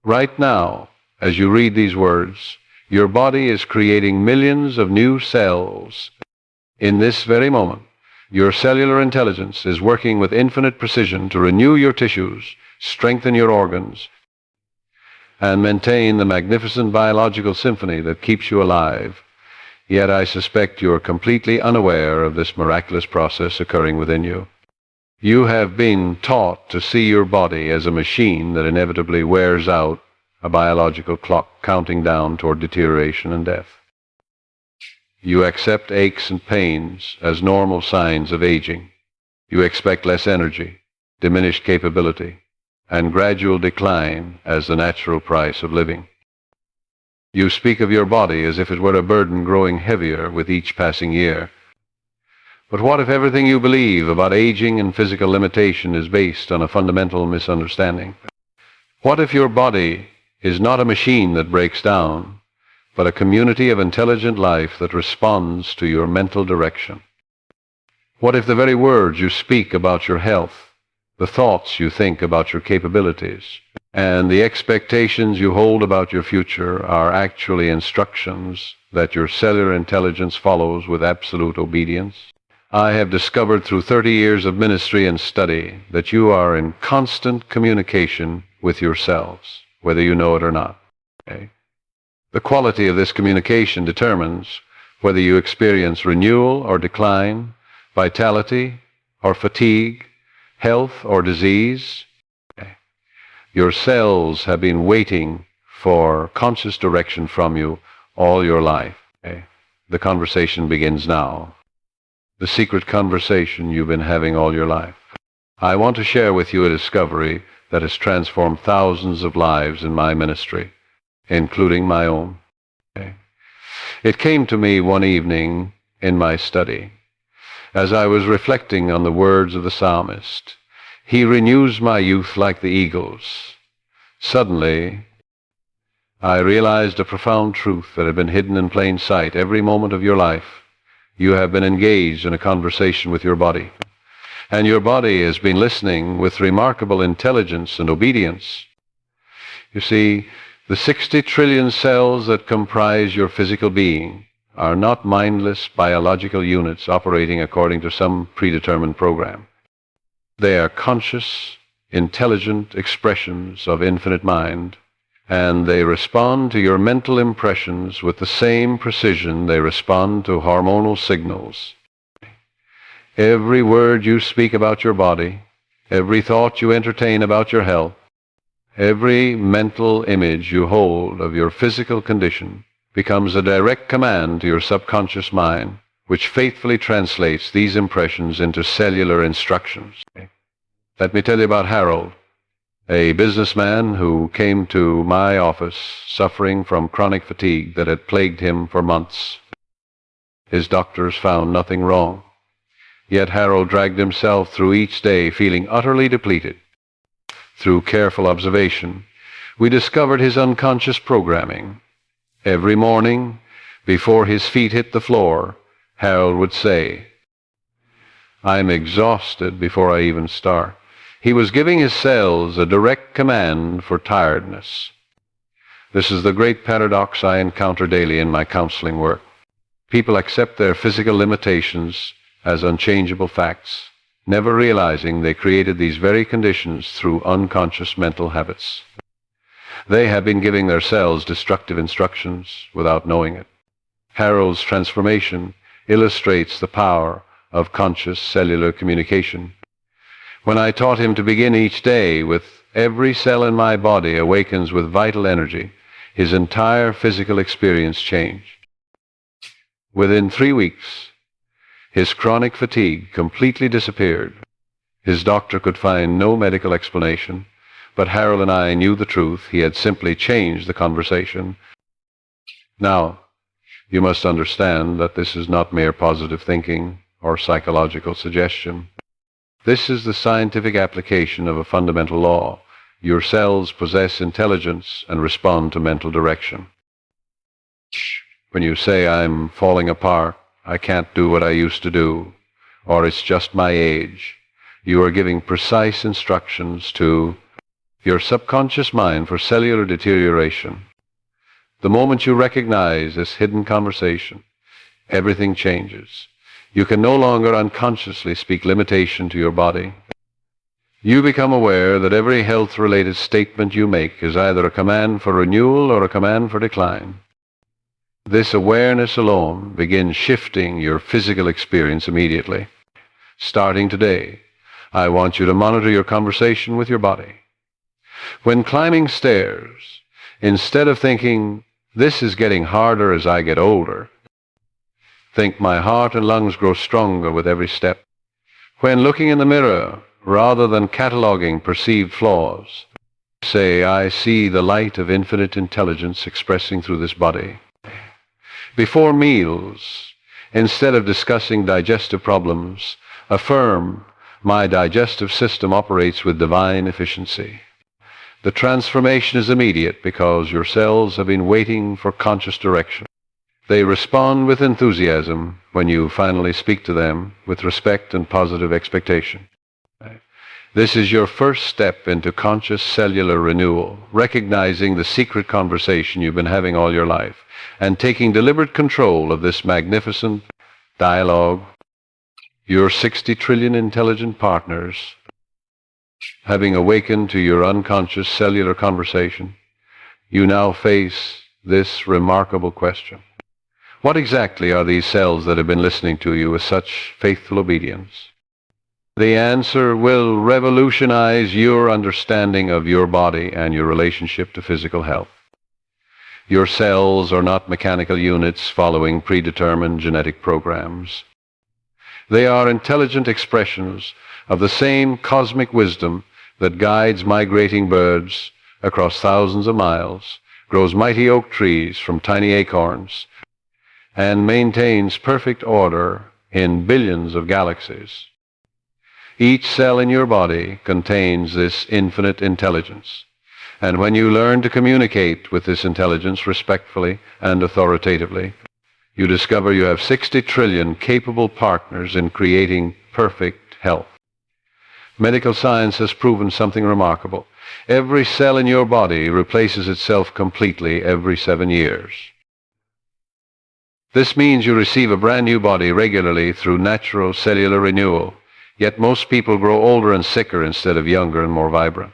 Right now, as you read these words, your body is creating millions of new cells. In this very moment, your cellular intelligence is working with infinite precision to renew your tissues, strengthen your organs, and maintain the magnificent biological symphony that keeps you alive. Yet I suspect you are completely unaware of this miraculous process occurring within you. You have been taught to see your body as a machine that inevitably wears out, a biological clock counting down toward deterioration and death. You accept aches and pains as normal signs of aging. You expect less energy, diminished capability, and gradual decline as the natural price of living. You speak of your body as if it were a burden growing heavier with each passing year. But what if everything you believe about aging and physical limitation is based on a fundamental misunderstanding? What if your body is not a machine that breaks down, but a community of intelligent life that responds to your mental direction? What if the very words you speak about your health, the thoughts you think about your capabilities, and the expectations you hold about your future are actually instructions that your cellular intelligence follows with absolute obedience? I have discovered through 30 years of ministry and study that you are in constant communication with yourselves, whether you know it or not. Okay? The quality of this communication determines whether you experience renewal or decline, vitality or fatigue, health or disease. Okay? Your cells have been waiting for conscious direction from you all your life. Okay? The conversation begins now. The secret conversation you've been having all your life. I want to share with you a discovery that has transformed thousands of lives in my ministry, including my own. Okay. It came to me one evening in my study, as I was reflecting on the words of the psalmist, "He renews my youth like the eagles." Suddenly, I realized a profound truth that had been hidden in plain sight every moment of your life. You have been engaged in a conversation with your body, and your body has been listening with remarkable intelligence and obedience. You see, the 60 trillion cells that comprise your physical being are not mindless biological units operating according to some predetermined program. They are conscious, intelligent expressions of infinite mind, and they respond to your mental impressions with the same precision they respond to hormonal signals. Every word you speak about your body, every thought you entertain about your health, every mental image you hold of your physical condition becomes a direct command to your subconscious mind, which faithfully translates these impressions into cellular instructions. Let me tell you about Harold, a businessman who came to my office suffering from chronic fatigue that had plagued him for months. His doctors found nothing wrong, yet Harold dragged himself through each day feeling utterly depleted. Through careful observation, we discovered his unconscious programming. Every morning, before his feet hit the floor, Harold would say, "I'm exhausted before I even start." He was giving his cells a direct command for tiredness. This is the great paradox I encounter daily in my counseling work. People accept their physical limitations as unchangeable facts, never realizing they created these very conditions through unconscious mental habits. They have been giving their cells destructive instructions without knowing it. Harold's transformation illustrates the power of conscious cellular communication. When I taught him to begin each day with "every cell in my body awakens with vital energy," his entire physical experience changed. Within 3 weeks, his chronic fatigue completely disappeared. His doctor could find no medical explanation, but Harold and I knew the truth. He had simply changed the conversation. Now, you must understand that this is not mere positive thinking or psychological suggestion. This is the scientific application of a fundamental law. Your cells possess intelligence and respond to mental direction. When you say, "I'm falling apart, I can't do what I used to do," or "it's just my age," you are giving precise instructions to your subconscious mind for cellular deterioration. The moment you recognize this hidden conversation, everything changes. You can no longer unconsciously speak limitation to your body. You become aware that every health-related statement you make is either a command for renewal or a command for decline. This awareness alone begins shifting your physical experience immediately. Starting today, I want you to monitor your conversation with your body. When climbing stairs, instead of thinking, "This is getting harder as I get older," think, "My heart and lungs grow stronger with every step." When looking in the mirror, rather than cataloging perceived flaws, say, "I see the light of infinite intelligence expressing through this body." Before meals, instead of discussing digestive problems, affirm, "My digestive system operates with divine efficiency." The transformation is immediate because your cells have been waiting for conscious direction. They respond with enthusiasm when you finally speak to them with respect and positive expectation. This is your first step into conscious cellular renewal, recognizing the secret conversation you've been having all your life, and taking deliberate control of this magnificent dialogue. Your 60 trillion intelligent partners, having awakened to your unconscious cellular conversation, you now face this remarkable question. What exactly are these cells that have been listening to you with such faithful obedience? The answer will revolutionize your understanding of your body and your relationship to physical health. Your cells are not mechanical units following predetermined genetic programs. They are intelligent expressions of the same cosmic wisdom that guides migrating birds across thousands of miles, grows mighty oak trees from tiny acorns, and maintains perfect order in billions of galaxies. Each cell in your body contains this infinite intelligence, and when you learn to communicate with this intelligence respectfully and authoritatively, you discover you have 60 trillion capable partners in creating perfect health. Medical science has proven something remarkable. Every cell in your body replaces itself completely every 7 years. This means you receive a brand new body regularly through natural cellular renewal, yet most people grow older and sicker instead of younger and more vibrant.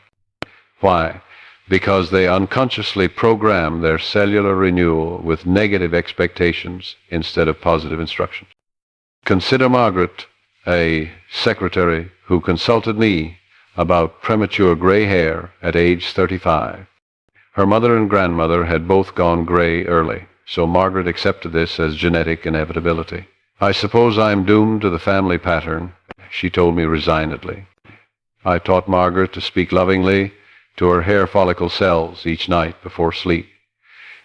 Why? Because they unconsciously program their cellular renewal with negative expectations instead of positive instructions. Consider Margaret, a secretary who consulted me about premature gray hair at age 35. Her mother and grandmother had both gone gray early, so Margaret accepted this as genetic inevitability. "I suppose I'm doomed to the family pattern," she told me resignedly. I taught Margaret to speak lovingly to her hair follicle cells each night before sleep.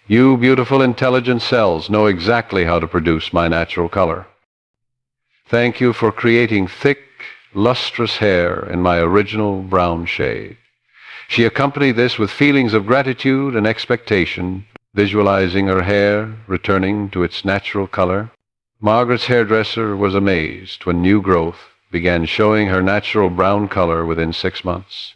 "You beautiful, intelligent cells know exactly how to produce my natural color. Thank you for creating thick, lustrous hair in my original brown shade." She accompanied this with feelings of gratitude and expectation, visualizing her hair returning to its natural color. Margaret's hairdresser was amazed when new growth began showing her natural brown color within 6 months.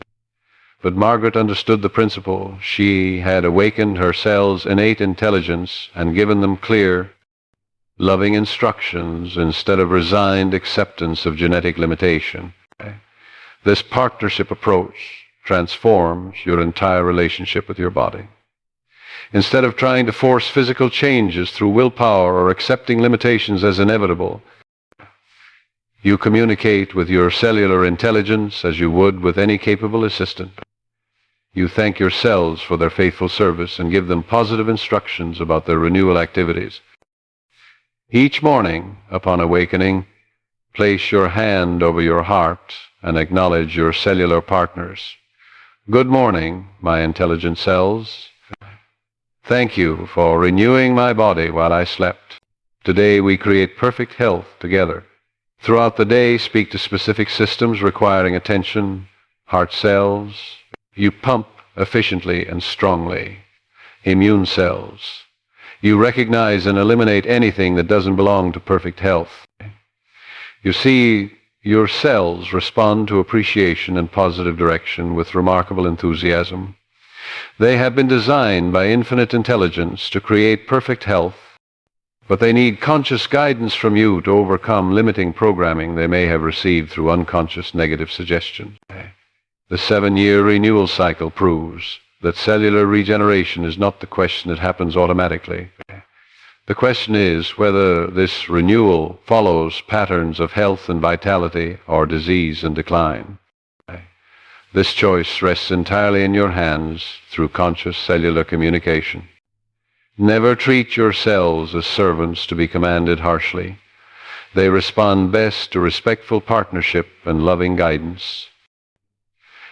But Margaret understood the principle. She had awakened her cells' innate intelligence and given them clear, loving instructions instead of resigned acceptance of genetic limitation. This partnership approach transforms your entire relationship with your body. Instead of trying to force physical changes through willpower or accepting limitations as inevitable, you communicate with your cellular intelligence as you would with any capable assistant. You thank your cells for their faithful service and give them positive instructions about their renewal activities. Each morning, upon awakening, place your hand over your heart and acknowledge your cellular partners. "Good morning, my intelligent cells. Thank you for renewing my body while I slept. Today we create perfect health together." Throughout the day, speak to specific systems requiring attention. Heart cells, you pump efficiently and strongly. Immune cells, you recognize and eliminate anything that doesn't belong to perfect health. You see, Your cells respond to appreciation and positive direction with remarkable enthusiasm. They have been designed by infinite intelligence to create perfect health, but they need conscious guidance from you to overcome limiting programming they may have received through unconscious negative suggestion. The 7-year renewal cycle proves that cellular regeneration is not the question that happens automatically. The question is whether this renewal follows patterns of health and vitality or disease and decline. This choice rests entirely in your hands through conscious cellular communication. Never treat your cells as servants to be commanded harshly. They respond best to respectful partnership and loving guidance.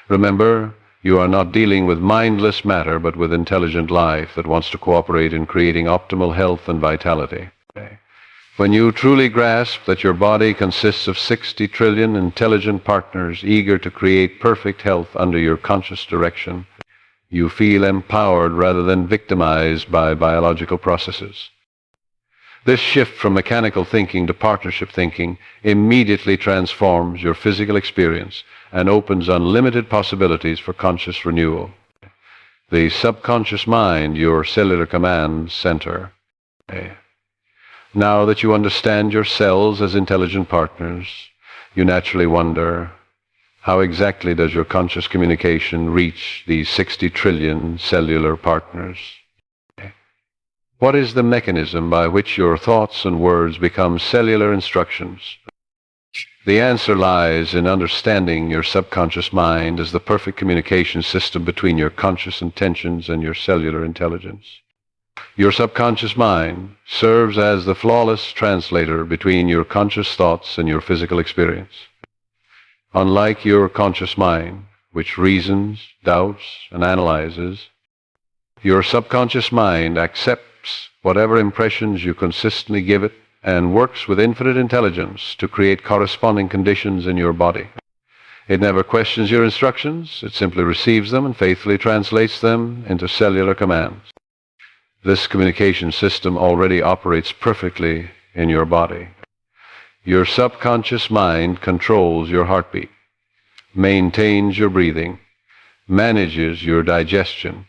Remember, you are not dealing with mindless matter, but with intelligent life that wants to cooperate in creating optimal health and vitality. When you truly grasp that your body consists of 60 trillion intelligent partners eager to create perfect health under your conscious direction, you feel empowered rather than victimized by biological processes. This shift from mechanical thinking to partnership thinking immediately transforms your physical experience and opens unlimited possibilities for conscious renewal. The subconscious mind, your cellular command center. Now that you understand your cells as intelligent partners, you naturally wonder, how exactly does your conscious communication reach these 60 trillion cellular partners? What is the mechanism by which your thoughts and words become cellular instructions? The answer lies in understanding your subconscious mind as the perfect communication system between your conscious intentions and your cellular intelligence. Your subconscious mind serves as the flawless translator between your conscious thoughts and your physical experience. Unlike your conscious mind, which reasons, doubts, and analyzes, your subconscious mind accepts whatever impressions you consistently give it and works with infinite intelligence to create corresponding conditions in your body. It never questions your instructions. It simply receives them and faithfully translates them into cellular commands. This communication system already operates perfectly in your body. Your subconscious mind controls your heartbeat, maintains your breathing, manages your digestion,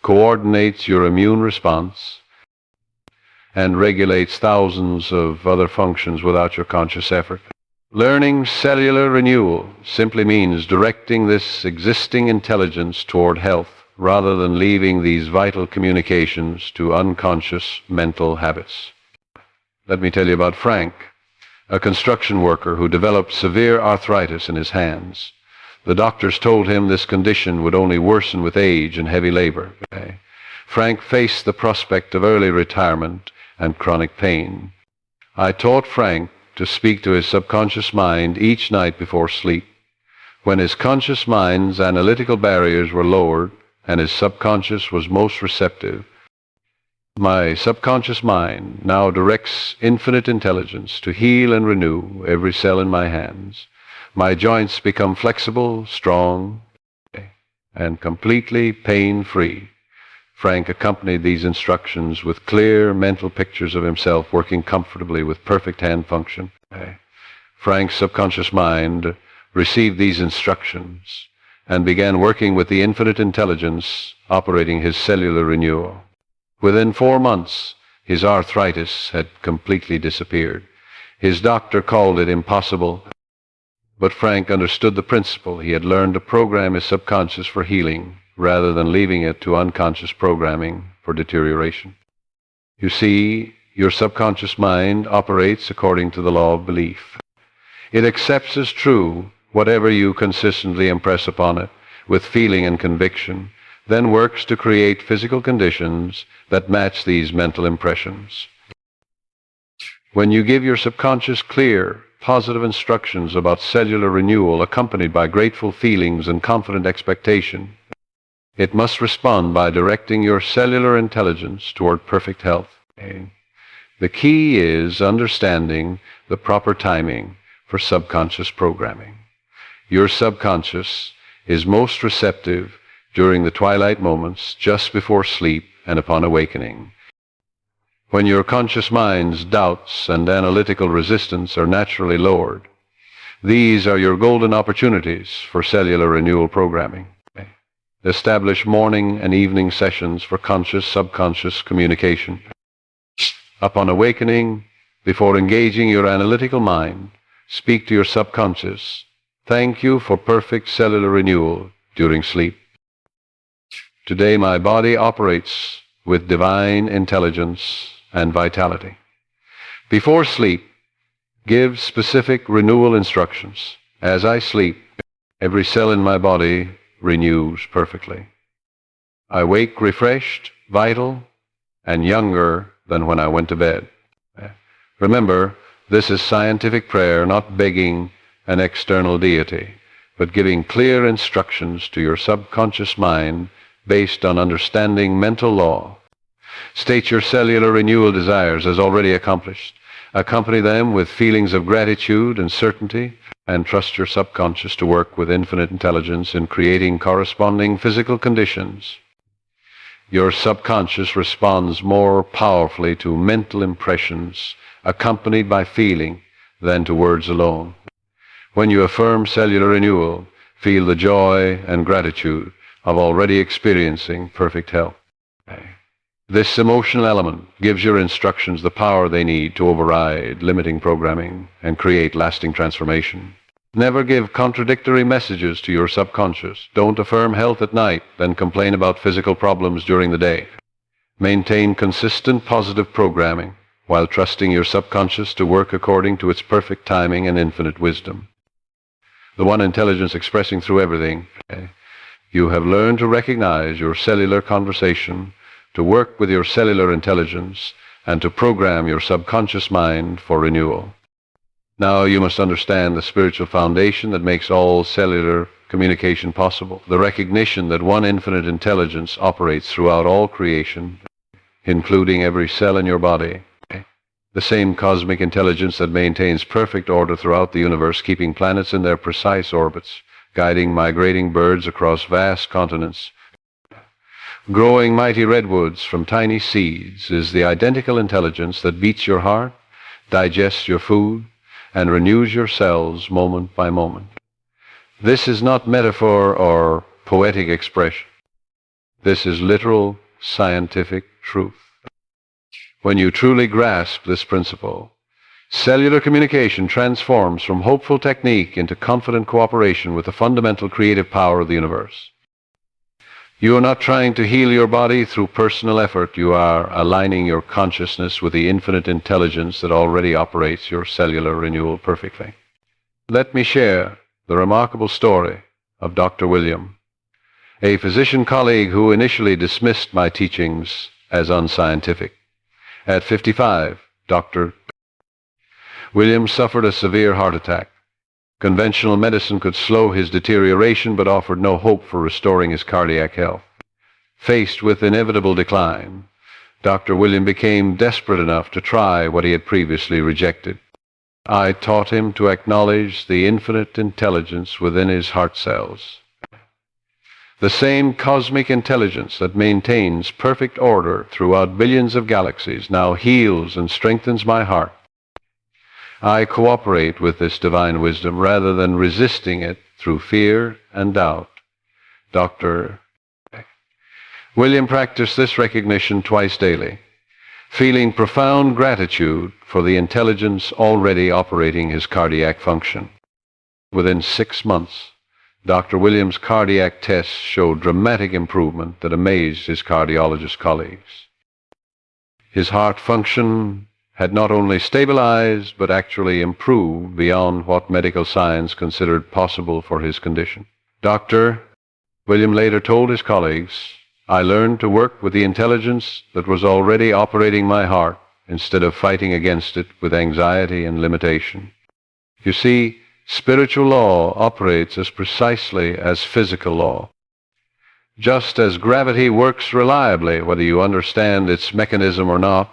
coordinates your immune response, and regulates thousands of other functions without your conscious effort. Learning cellular renewal simply means directing this existing intelligence toward health rather than leaving these vital communications to unconscious mental habits. Let me tell you about Frank, a construction worker who developed severe arthritis in his hands. The doctors told him this condition would only worsen with age and heavy labor. Frank faced the prospect of early retirement and chronic pain. I taught Frank to speak to his subconscious mind each night before sleep. When his conscious mind's analytical barriers were lowered and his subconscious was most receptive, my subconscious mind now directs infinite intelligence to heal and renew every cell in my hands. My joints become flexible, strong, and completely pain-free. Frank accompanied these instructions with clear mental pictures of himself working comfortably with perfect hand function. Frank's subconscious mind received these instructions and began working with the infinite intelligence operating his cellular renewal. Within 4 months, his arthritis had completely disappeared. His doctor called it impossible, but Frank understood the principle. He had learned to program his subconscious for healing rather than leaving it to unconscious programming for deterioration. You see, your subconscious mind operates according to the law of belief. It accepts as true whatever you consistently impress upon it with feeling and conviction, then works to create physical conditions that match these mental impressions. When you give your subconscious clear, positive instructions about cellular renewal accompanied by grateful feelings and confident expectation, it must respond by directing your cellular intelligence toward perfect health. The key is understanding the proper timing for subconscious programming. Your subconscious is most receptive during the twilight moments just before sleep and upon awakening. When your conscious mind's doubts and analytical resistance are naturally lowered, These are your golden opportunities for cellular renewal programming. Establish morning and evening sessions for conscious-subconscious communication. Upon awakening, before engaging your analytical mind, speak to your subconscious. Thank you for perfect cellular renewal during sleep. Today my body operates with divine intelligence and vitality. Before sleep, give specific renewal instructions. As I sleep, every cell in my body renews perfectly. I wake refreshed, vital, and younger than when I went to bed. Remember, this is scientific prayer, not begging an external deity, but giving clear instructions to your subconscious mind based on understanding mental law. State your cellular renewal desires as already accomplished. Accompany them with feelings of gratitude and certainty, and trust your subconscious to work with infinite intelligence in creating corresponding physical conditions. Your subconscious responds more powerfully to mental impressions accompanied by feeling than to words alone. When you affirm cellular renewal, feel the joy and gratitude of already experiencing perfect health. This emotional element gives your instructions the power they need to override limiting programming and create lasting transformation. Never give contradictory messages to your subconscious. Don't affirm health at night, then complain about physical problems during the day. Maintain consistent positive programming while trusting your subconscious to work according to its perfect timing and infinite wisdom. The one intelligence expressing through everything. You have learned to recognize your cellular conversation, to work with your cellular intelligence, and to program your subconscious mind for renewal. Now you must understand the spiritual foundation that makes all cellular communication possible, the recognition that one infinite intelligence operates throughout all creation, including every cell in your body. The same cosmic intelligence that maintains perfect order throughout the universe, keeping planets in their precise orbits, guiding migrating birds across vast continents, growing mighty redwoods from tiny seeds, is the identical intelligence that beats your heart, digests your food, and renews your cells moment by moment. This is not metaphor or poetic expression. This is literal scientific truth. When you truly grasp this principle, cellular communication transforms from hopeful technique into confident cooperation with the fundamental creative power of the universe. You are not trying to heal your body through personal effort. You are aligning your consciousness with the infinite intelligence that already operates your cellular renewal perfectly. Let me share the remarkable story of Dr. William, a physician colleague who initially dismissed my teachings as unscientific. At 55, Dr. William suffered a severe heart attack. Conventional medicine could slow his deterioration, but offered no hope for restoring his cardiac health. Faced with inevitable decline, Dr. William became desperate enough to try what he had previously rejected. I taught him to acknowledge the infinite intelligence within his heart cells. The same cosmic intelligence that maintains perfect order throughout billions of galaxies now heals and strengthens my heart. I cooperate with this divine wisdom rather than resisting it through fear and doubt. Dr. William practiced this recognition twice daily, feeling profound gratitude for the intelligence already operating his cardiac function. Within 6 months, Dr. Williams' cardiac tests showed dramatic improvement that amazed his cardiologist colleagues. His heart function had not only stabilized, but actually improved beyond what medical science considered possible for his condition. Dr. William later told his colleagues, "I learned to work with the intelligence that was already operating my heart instead of fighting against it with anxiety and limitation." You see, spiritual law operates as precisely as physical law. Just as gravity works reliably, whether you understand its mechanism or not,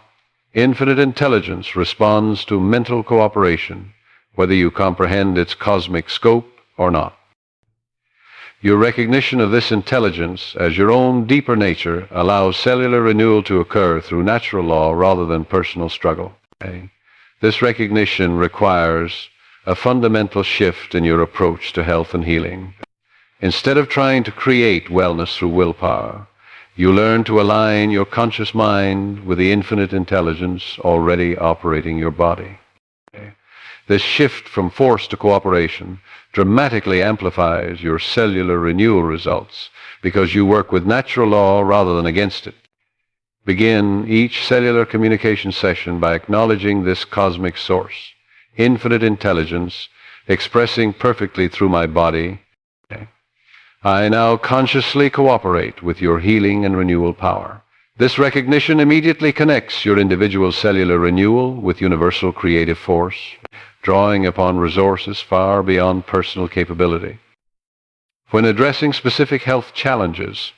infinite intelligence responds to mental cooperation, whether you comprehend its cosmic scope or not. Your recognition of this intelligence as your own deeper nature allows cellular renewal to occur through natural law rather than personal struggle. This recognition requires a fundamental shift in your approach to health and healing. Instead of trying to create wellness through willpower, you learn to align your conscious mind with the infinite intelligence already operating your body. This shift from force to cooperation dramatically amplifies your cellular renewal results because you work with natural law rather than against it. Begin each cellular communication session by acknowledging this cosmic source, infinite intelligence, expressing perfectly through my body. I now consciously cooperate with your healing and renewal power. This recognition immediately connects your individual cellular renewal with universal creative force, drawing upon resources far beyond personal capability. When addressing specific health challenges,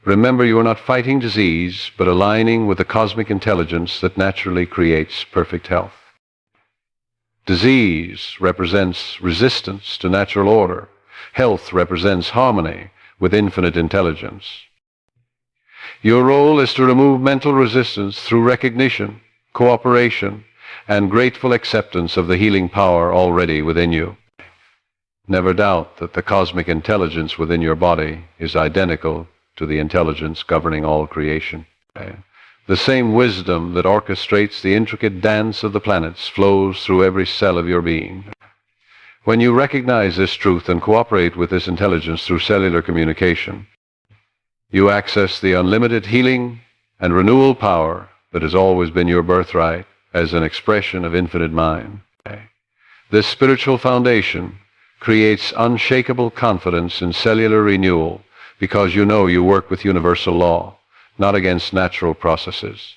remember you are not fighting disease, but aligning with the cosmic intelligence that naturally creates perfect health. Disease represents resistance to natural order. Health represents harmony with infinite intelligence. Your role is to remove mental resistance through recognition, cooperation, and grateful acceptance of the healing power already within you. Never doubt that the cosmic intelligence within your body is identical to the intelligence governing all creation. The same wisdom that orchestrates the intricate dance of the planets flows through every cell of your being. When you recognize this truth and cooperate with this intelligence through cellular communication, you access the unlimited healing and renewal power that has always been your birthright as an expression of infinite mind. This spiritual foundation creates unshakable confidence in cellular renewal because you know you work with universal law, not against natural processes.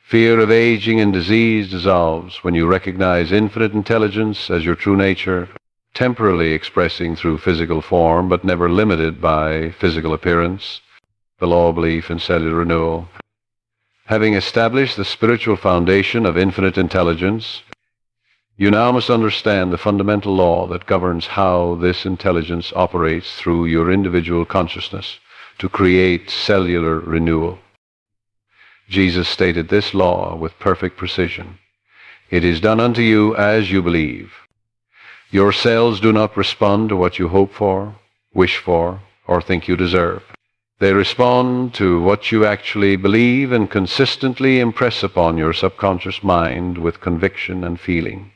Fear of aging and disease dissolves when you recognize infinite intelligence as your true nature, temporarily expressing through physical form but never limited by physical appearance, the law of belief in cellular renewal. Having established the spiritual foundation of infinite intelligence, you now must understand the fundamental law that governs how this intelligence operates through your individual consciousness to create cellular renewal. Jesus stated this law with perfect precision. It is done unto you as you believe. Your cells do not respond to what you hope for, wish for, or think you deserve. They respond to what you actually believe and consistently impress upon your subconscious mind with conviction and feeling.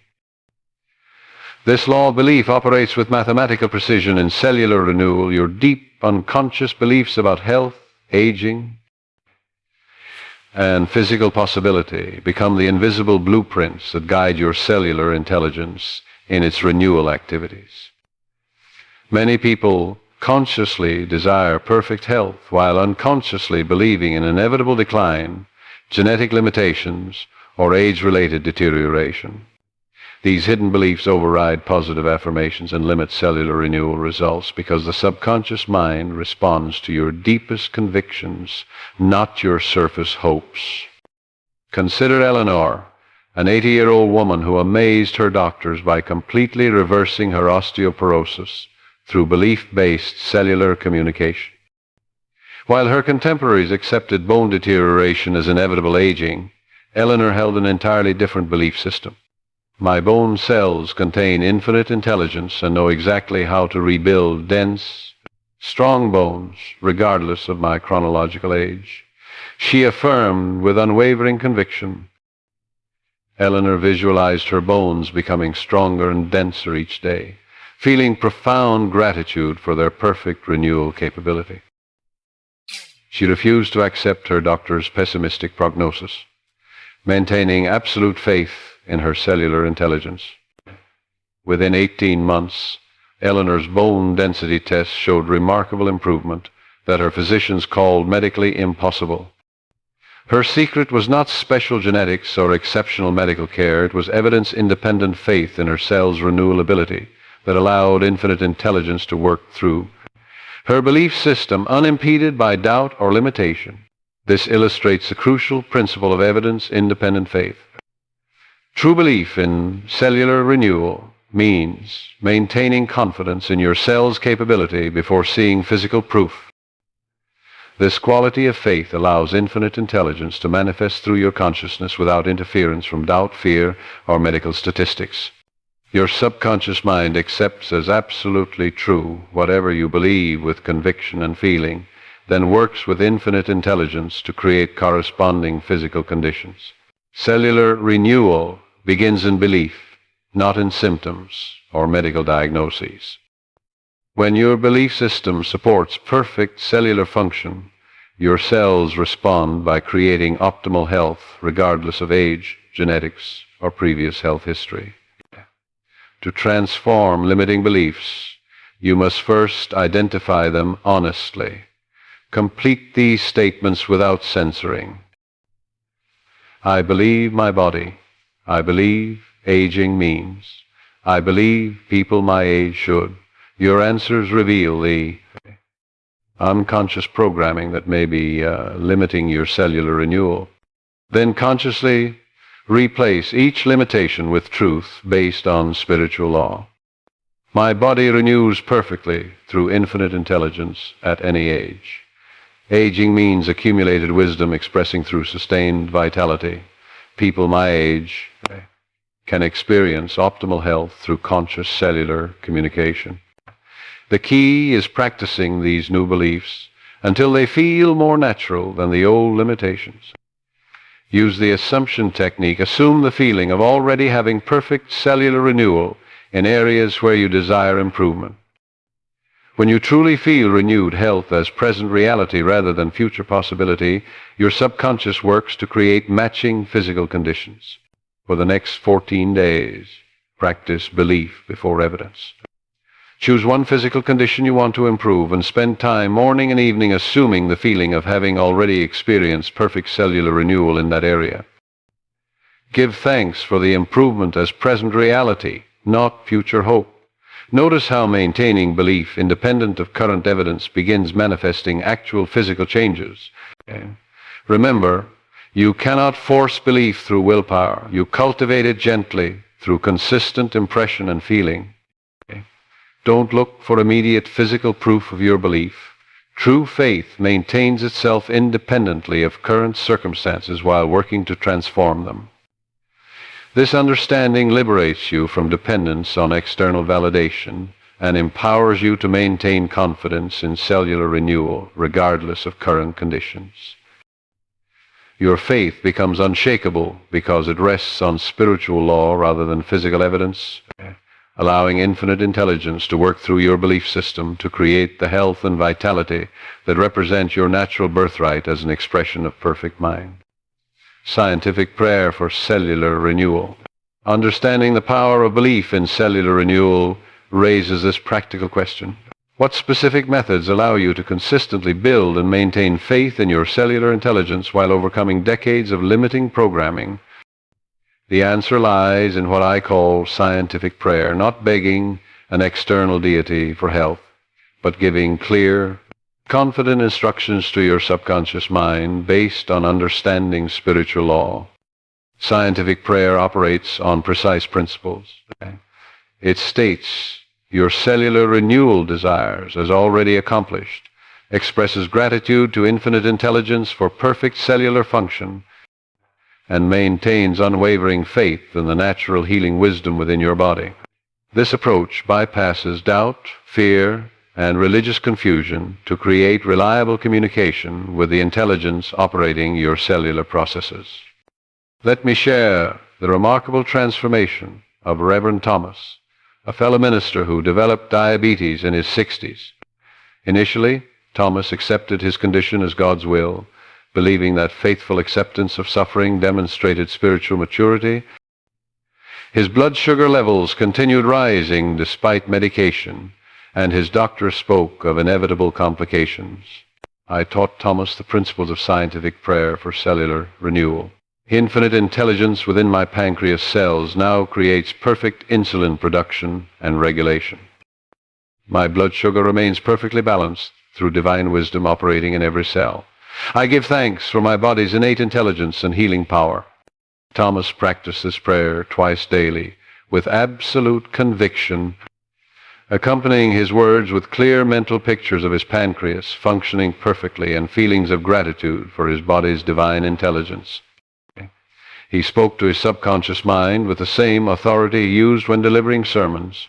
This law of belief operates with mathematical precision in cellular renewal. Your deep unconscious beliefs about health, aging, and physical possibility become the invisible blueprints that guide your cellular intelligence in its renewal activities. Many people consciously desire perfect health while unconsciously believing in inevitable decline, genetic limitations, or age-related deterioration. These hidden beliefs override positive affirmations and limit cellular renewal results because the subconscious mind responds to your deepest convictions, not your surface hopes. Consider Eleanor, an 80-year-old woman who amazed her doctors by completely reversing her osteoporosis through belief-based cellular communication. While her contemporaries accepted bone deterioration as inevitable aging, Eleanor held an entirely different belief system. My bone cells contain infinite intelligence and know exactly how to rebuild dense, strong bones, regardless of my chronological age. She affirmed with unwavering conviction. Eleanor visualized her bones becoming stronger and denser each day, feeling profound gratitude for their perfect renewal capability. She refused to accept her doctor's pessimistic prognosis, maintaining absolute faith in her cellular intelligence. Within 18 months, Eleanor's bone density tests showed remarkable improvement that her physicians called medically impossible. Her secret was not special genetics or exceptional medical care. It was evidence-independent faith in her cells' renewal ability that allowed infinite intelligence to work through her belief system unimpeded by doubt or limitation. This illustrates the crucial principle of evidence-independent faith. True belief in cellular renewal means maintaining confidence in your cell's capability before seeing physical proof. This quality of faith allows infinite intelligence to manifest through your consciousness without interference from doubt, fear, or medical statistics. Your subconscious mind accepts as absolutely true whatever you believe with conviction and feeling, then works with infinite intelligence to create corresponding physical conditions. Cellular renewal begins in belief, not in symptoms or medical diagnoses. When your belief system supports perfect cellular function, your cells respond by creating optimal health regardless of age, genetics, or previous health history. To transform limiting beliefs, you must first identify them honestly. Complete these statements without censoring. I believe my body. I believe aging means. I believe people my age should. Your answers reveal the unconscious programming that may be limiting your cellular renewal. Then consciously replace each limitation with truth based on spiritual law. My body renews perfectly through infinite intelligence at any age. Aging means accumulated wisdom expressing through sustained vitality. People my age can experience optimal health through conscious cellular communication. The key is practicing these new beliefs until they feel more natural than the old limitations. Use the assumption technique. Assume the feeling of already having perfect cellular renewal in areas where you desire improvement. When you truly feel renewed health as present reality rather than future possibility, your subconscious works to create matching physical conditions. For the next 14 days, practice belief before evidence. Choose one physical condition you want to improve and spend time morning and evening assuming the feeling of having already experienced perfect cellular renewal in that area. Give thanks for the improvement as present reality, not future hope. Notice how maintaining belief independent of current evidence begins manifesting actual physical changes. Remember, you cannot force belief through willpower. You cultivate it gently through consistent impression and feeling. Don't look for immediate physical proof of your belief. True faith maintains itself independently of current circumstances while working to transform them. This understanding liberates you from dependence on external validation and empowers you to maintain confidence in cellular renewal regardless of current conditions. Your faith becomes unshakable because it rests on spiritual law rather than physical evidence, allowing infinite intelligence to work through your belief system to create the health and vitality that represent your natural birthright as an expression of perfect mind. Scientific prayer for cellular renewal. Understanding the power of belief in cellular renewal raises this practical question. What specific methods allow you to consistently build and maintain faith in your cellular intelligence while overcoming decades of limiting programming? The answer lies in what I call scientific prayer, not begging an external deity for help, but giving clear, confident instructions to your subconscious mind based on understanding spiritual law. Scientific prayer operates on precise principles. It states your cellular renewal desires as already accomplished, expresses gratitude to infinite intelligence for perfect cellular function, and maintains unwavering faith in the natural healing wisdom within your body. This approach bypasses doubt, fear, and religious confusion to create reliable communication with the intelligence operating your cellular processes. Let me share the remarkable transformation of Reverend Thomas, a fellow minister who developed diabetes in his 60s. Initially, Thomas accepted his condition as God's will, believing that faithful acceptance of suffering demonstrated spiritual maturity. His blood sugar levels continued rising despite medication, and his doctor spoke of inevitable complications. I taught Thomas the principles of scientific prayer for cellular renewal. Infinite intelligence within my pancreas cells now creates perfect insulin production and regulation. My blood sugar remains perfectly balanced through divine wisdom operating in every cell. I give thanks for my body's innate intelligence and healing power. Thomas practiced this prayer twice daily with absolute conviction, accompanying his words with clear mental pictures of his pancreas functioning perfectly and feelings of gratitude for his body's divine intelligence. He spoke to his subconscious mind with the same authority used when delivering sermons,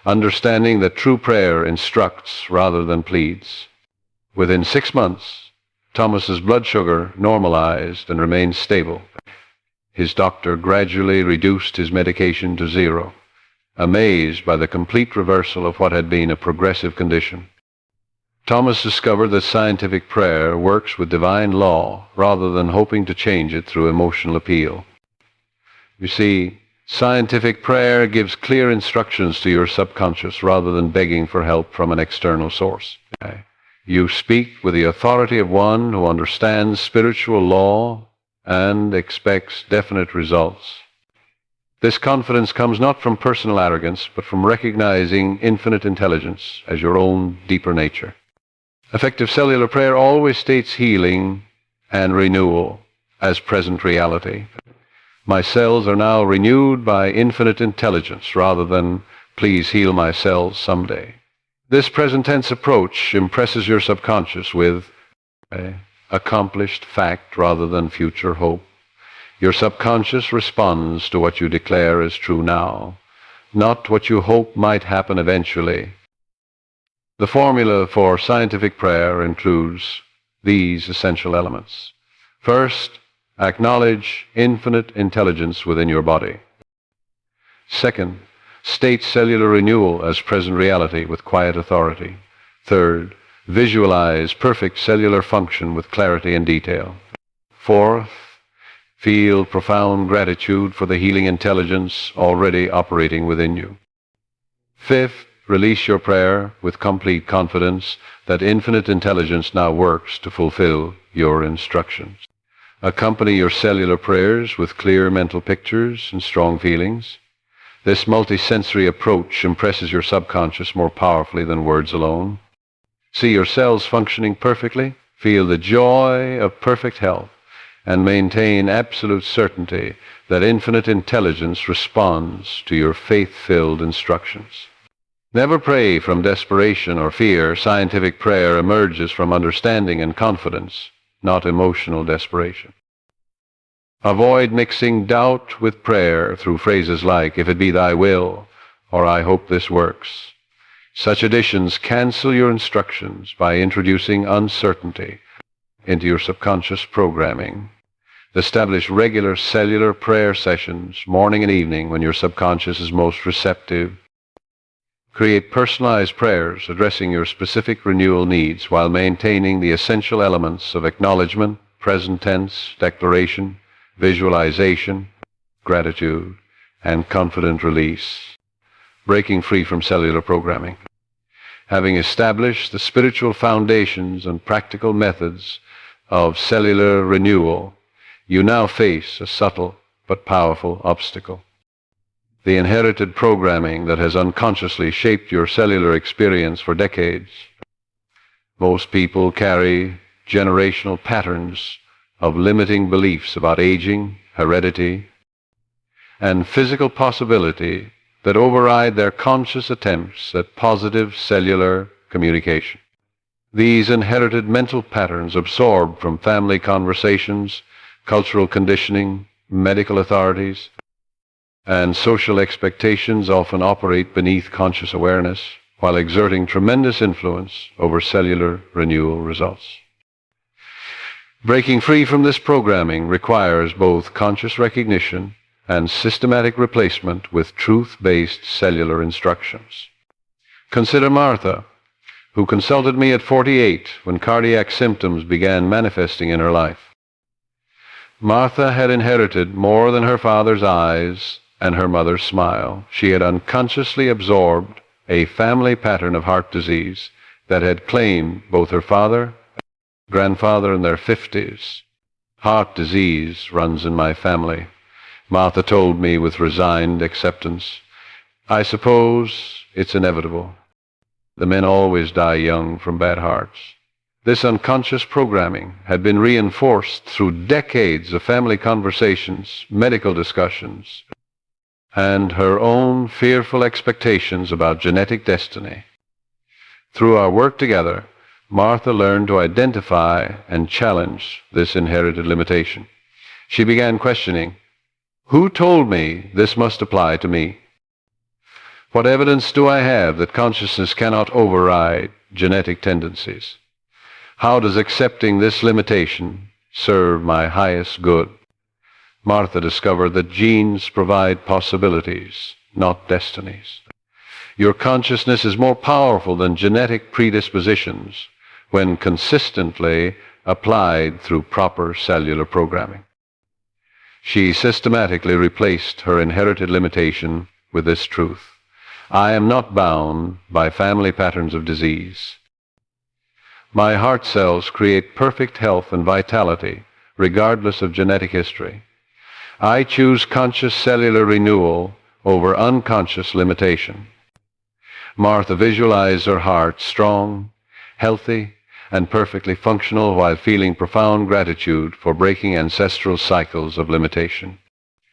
understanding that true prayer instructs rather than pleads. Within 6 months, Thomas's blood sugar normalized and remained stable. His doctor gradually reduced his medication to 0, amazed by the complete reversal of what had been a progressive condition. Thomas discovered that scientific prayer works with divine law rather than hoping to change it through emotional appeal. You see, scientific prayer gives clear instructions to your subconscious rather than begging for help from an external source. You speak with the authority of one who understands spiritual law and expects definite results. This confidence comes not from personal arrogance, but from recognizing infinite intelligence as your own deeper nature. Effective cellular prayer always states healing and renewal as present reality. My cells are now renewed by infinite intelligence rather than please heal my cells someday. This present tense approach impresses your subconscious with accomplished fact rather than future hope. Your subconscious responds to what you declare is true now, not what you hope might happen eventually. The formula for scientific prayer includes these essential elements. First, acknowledge infinite intelligence within your body. Second, state cellular renewal as present reality with quiet authority. Third, visualize perfect cellular function with clarity and detail. Fourth, feel profound gratitude for the healing intelligence already operating within you. Fifth, release your prayer with complete confidence that infinite intelligence now works to fulfill your instructions. Accompany your cellular prayers with clear mental pictures and strong feelings. This multisensory approach impresses your subconscious more powerfully than words alone. See your cells functioning perfectly, feel the joy of perfect health, and maintain absolute certainty that infinite intelligence responds to your faith-filled instructions. Never pray from desperation or fear. Scientific prayer emerges from understanding and confidence, not emotional desperation. Avoid mixing doubt with prayer through phrases like, "If it be thy will," or "I hope this works." Such additions cancel your instructions by introducing uncertainty into your subconscious programming. Establish regular cellular prayer sessions, morning and evening, when your subconscious is most receptive. Create personalized prayers addressing your specific renewal needs while maintaining the essential elements of acknowledgement, present tense, declaration, visualization, gratitude, and confident release. Breaking free from cellular programming. Having established the spiritual foundations and practical methods of cellular renewal, you now face a subtle but powerful obstacle. The inherited programming that has unconsciously shaped your cellular experience for decades. Most people carry generational patterns of limiting beliefs about aging, heredity, and physical possibility that override their conscious attempts at positive cellular communication. These inherited mental patterns, absorbed from family conversations, cultural conditioning, medical authorities, and social expectations, often operate beneath conscious awareness while exerting tremendous influence over cellular renewal results. Breaking free from this programming requires both conscious recognition and systematic replacement with truth-based cellular instructions. Consider Martha, who consulted me at 48 when cardiac symptoms began manifesting in her life. Martha had inherited more than her father's eyes and her mother's smile. She had unconsciously absorbed a family pattern of heart disease that had claimed both her father and grandfather in their 50s. "Heart disease runs in my family," Martha told me with resigned acceptance. "I suppose it's inevitable. The men always die young from bad hearts." This unconscious programming had been reinforced through decades of family conversations, medical discussions, and her own fearful expectations about genetic destiny. Through our work together, Martha learned to identify and challenge this inherited limitation. She began questioning, Who told me this must apply to me? What evidence do I have that consciousness cannot override genetic tendencies? How does accepting this limitation serve my highest good? Martha discovered that genes provide possibilities, not destinies. Your consciousness is more powerful than genetic predispositions when consistently applied through proper cellular programming. She systematically replaced her inherited limitation with this truth: I am not bound by family patterns of disease. My heart cells create perfect health and vitality regardless of genetic history. I choose conscious cellular renewal over unconscious limitation. Martha visualized her heart strong, healthy, and perfectly functional while feeling profound gratitude for breaking ancestral cycles of limitation.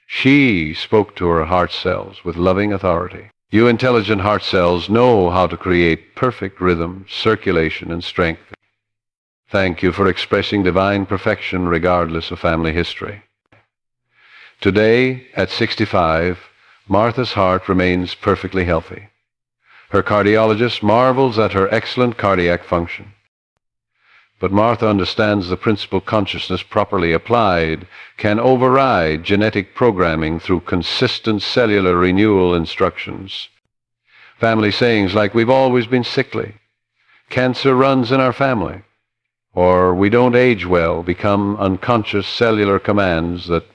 She spoke to her heart cells with loving authority. You intelligent heart cells know how to create perfect rhythm, circulation, and strength. Thank you for expressing divine perfection regardless of family history. Today, at 65, Martha's heart remains perfectly healthy. Her cardiologist marvels at her excellent cardiac function. But Martha understands the principle consciousness properly applied can override genetic programming through consistent cellular renewal instructions. Family sayings like "we've always been sickly," "cancer runs in our family," or "we don't age well" become unconscious cellular commands that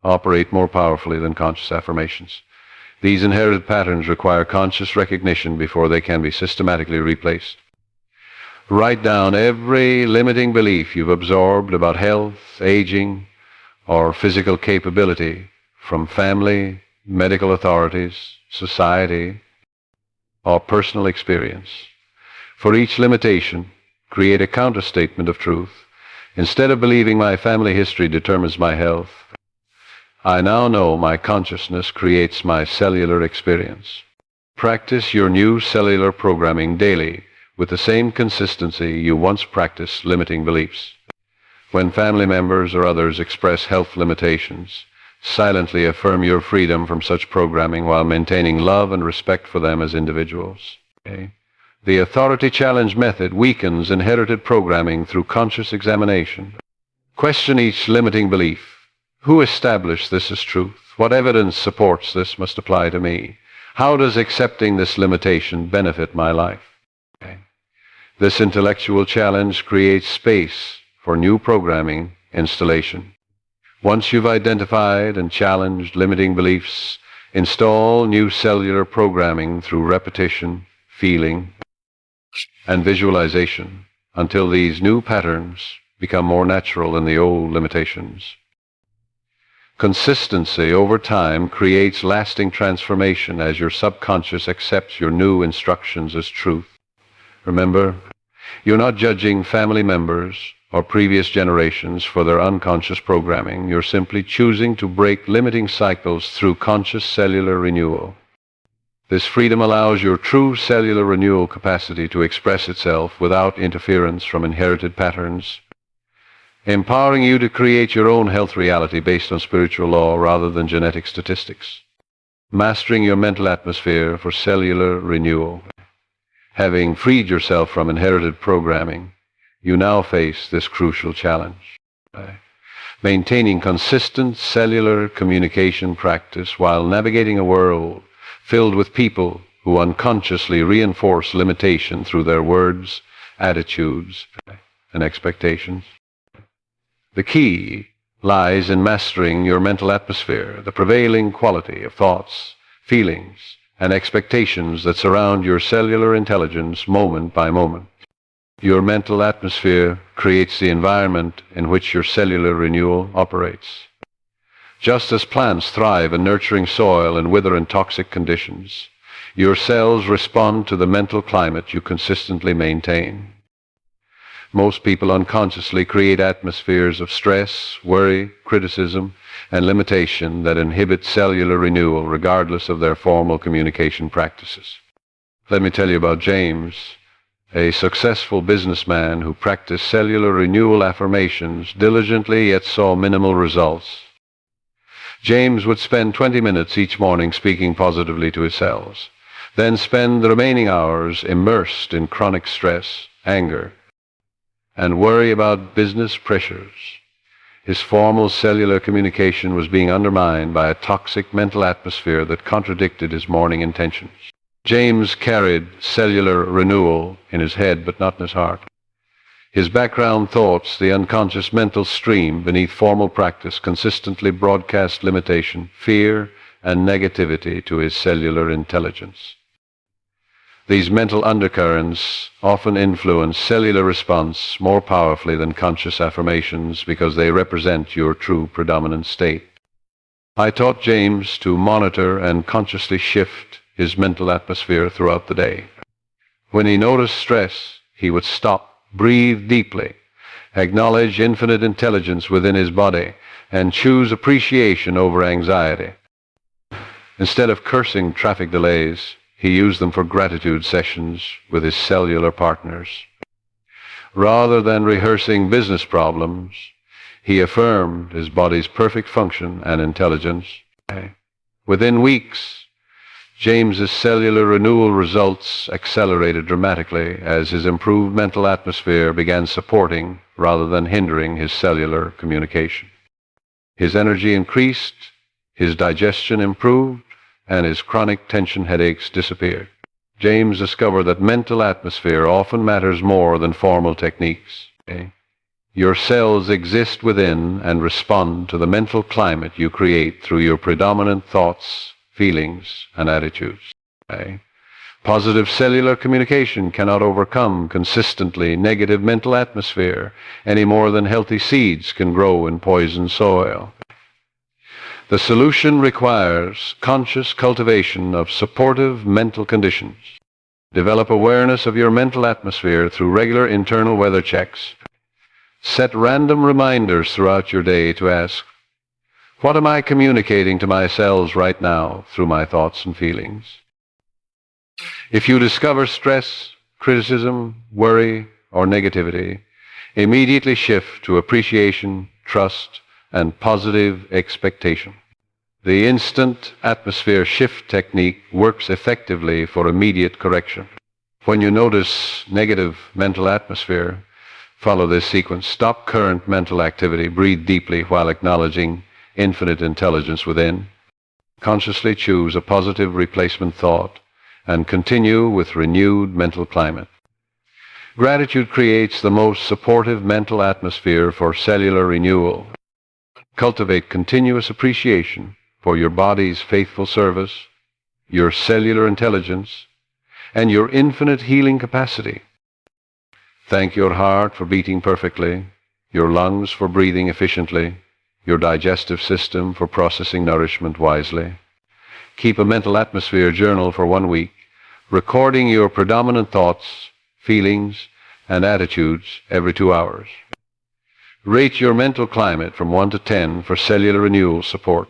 operate more powerfully than conscious affirmations. These inherited patterns require conscious recognition before they can be systematically replaced. Write down every limiting belief you've absorbed about health, aging, or physical capability from family, medical authorities, society, or personal experience. For each limitation, create a counterstatement of truth. Instead of believing my family history determines my health, I now know my consciousness creates my cellular experience. Practice your new cellular programming daily with the same consistency you once practiced limiting beliefs. When family members or others express health limitations, silently affirm your freedom from such programming while maintaining love and respect for them as individuals. Okay? The authority challenge method weakens inherited programming through conscious examination. Question each limiting belief. Who established this as truth? What evidence supports this must apply to me? How does accepting this limitation benefit my life? Okay. This intellectual challenge creates space for new programming installation. Once you've identified and challenged limiting beliefs, install new cellular programming through repetition, feeling, and visualization until these new patterns become more natural than the old limitations. Consistency over time creates lasting transformation as your subconscious accepts your new instructions as truth. Remember, you're not judging family members or previous generations for their unconscious programming. You're simply choosing to break limiting cycles through conscious cellular renewal. This freedom allows your true cellular renewal capacity to express itself without interference from inherited patterns, empowering you to create your own health reality based on spiritual law rather than genetic statistics. Mastering your mental atmosphere for cellular renewal. Having freed yourself from inherited programming, you now face this crucial challenge. Maintaining consistent cellular communication practice while navigating a world filled with people who unconsciously reinforce limitation through their words, attitudes, and expectations. The key lies in mastering your mental atmosphere, the prevailing quality of thoughts, feelings, and expectations that surround your cellular intelligence moment by moment. Your mental atmosphere creates the environment in which your cellular renewal operates. Just as plants thrive in nurturing soil and wither in toxic conditions, your cells respond to the mental climate you consistently maintain. Most people unconsciously create atmospheres of stress, worry, criticism, and limitation that inhibit cellular renewal regardless of their formal communication practices. Let me tell you about James, a successful businessman who practiced cellular renewal affirmations diligently yet saw minimal results. James would spend 20 minutes each morning speaking positively to his cells, then spend the remaining hours immersed in chronic stress, anger, and worry about business pressures. His formal cellular communication was being undermined by a toxic mental atmosphere that contradicted his morning intentions. James carried cellular renewal in his head but not in his heart. His background thoughts, the unconscious mental stream beneath formal practice, consistently broadcast limitation, fear, and negativity to his cellular intelligence. These mental undercurrents often influence cellular response more powerfully than conscious affirmations because they represent your true predominant state. I taught James to monitor and consciously shift his mental atmosphere throughout the day. When he noticed stress, he would stop, breathe deeply, acknowledge infinite intelligence within his body, and choose appreciation over anxiety. Instead of cursing traffic delays, he used them for gratitude sessions with his cellular partners. Rather than rehearsing business problems, he affirmed his body's perfect function and intelligence. Within weeks, James's cellular renewal results accelerated dramatically as his improved mental atmosphere began supporting rather than hindering his cellular communication. His energy increased, his digestion improved, and his chronic tension headaches disappeared. James discovered that mental atmosphere often matters more than formal techniques. Your cells exist within and respond to the mental climate you create through your predominant thoughts, feelings, and attitudes. Positive cellular communication cannot overcome consistently negative mental atmosphere any more than healthy seeds can grow in poisoned soil. The solution requires conscious cultivation of supportive mental conditions. Develop awareness of your mental atmosphere through regular internal weather checks. Set random reminders throughout your day to ask, what am I communicating to my cells right now through my thoughts and feelings? If you discover stress, criticism, worry, or negativity, immediately shift to appreciation, trust, and positive expectation. The instant atmosphere shift technique works effectively for immediate correction. When you notice negative mental atmosphere, follow this sequence. Stop current mental activity, breathe deeply while acknowledging infinite intelligence within. Consciously choose a positive replacement thought and continue with renewed mental climate. Gratitude creates the most supportive mental atmosphere for cellular renewal. Cultivate continuous appreciation for your body's faithful service, your cellular intelligence, and your infinite healing capacity. Thank your heart for beating perfectly, your lungs for breathing efficiently, your digestive system for processing nourishment wisely. Keep a mental atmosphere journal for 1 week, recording your predominant thoughts, feelings, and attitudes every 2 hours. Rate your mental climate from 1 to 10 for cellular renewal support.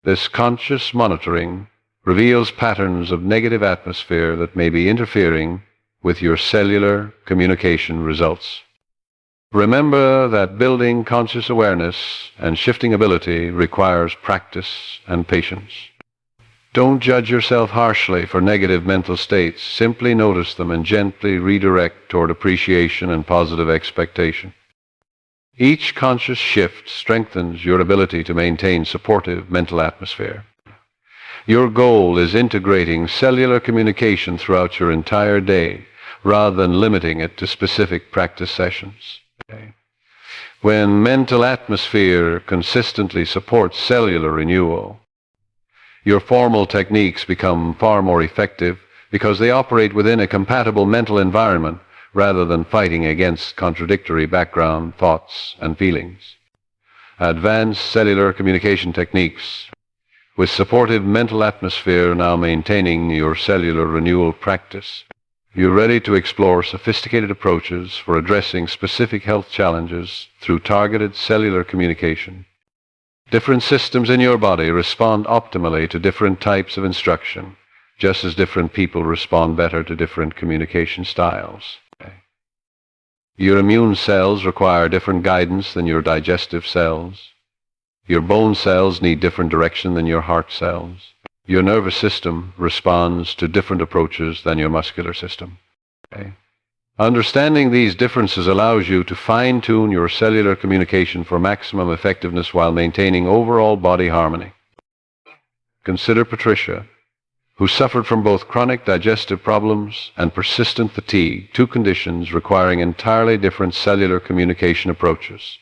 This conscious monitoring reveals patterns of negative atmosphere that may be interfering with your cellular communication results. Remember that building conscious awareness and shifting ability requires practice and patience. Don't judge yourself harshly for negative mental states. Simply notice them and gently redirect toward appreciation and positive expectation. Each conscious shift strengthens your ability to maintain supportive mental atmosphere. Your goal is integrating cellular communication throughout your entire day rather than limiting it to specific practice sessions. When mental atmosphere consistently supports cellular renewal, your formal techniques become far more effective because they operate within a compatible mental environment rather than fighting against contradictory background thoughts and feelings. Advanced cellular communication techniques with supportive mental atmosphere now maintaining your cellular renewal practice. You're ready to explore sophisticated approaches for addressing specific health challenges through targeted cellular communication. Different systems in your body respond optimally to different types of instruction, just as different people respond better to different communication styles. Your immune cells require different guidance than your digestive cells. Your bone cells need different direction than your heart cells. Your nervous system responds to different approaches than your muscular system. Okay? Understanding these differences allows you to fine-tune your cellular communication for maximum effectiveness while maintaining overall body harmony. Consider Patricia, who suffered from both chronic digestive problems and persistent fatigue, two conditions requiring entirely different cellular communication approaches.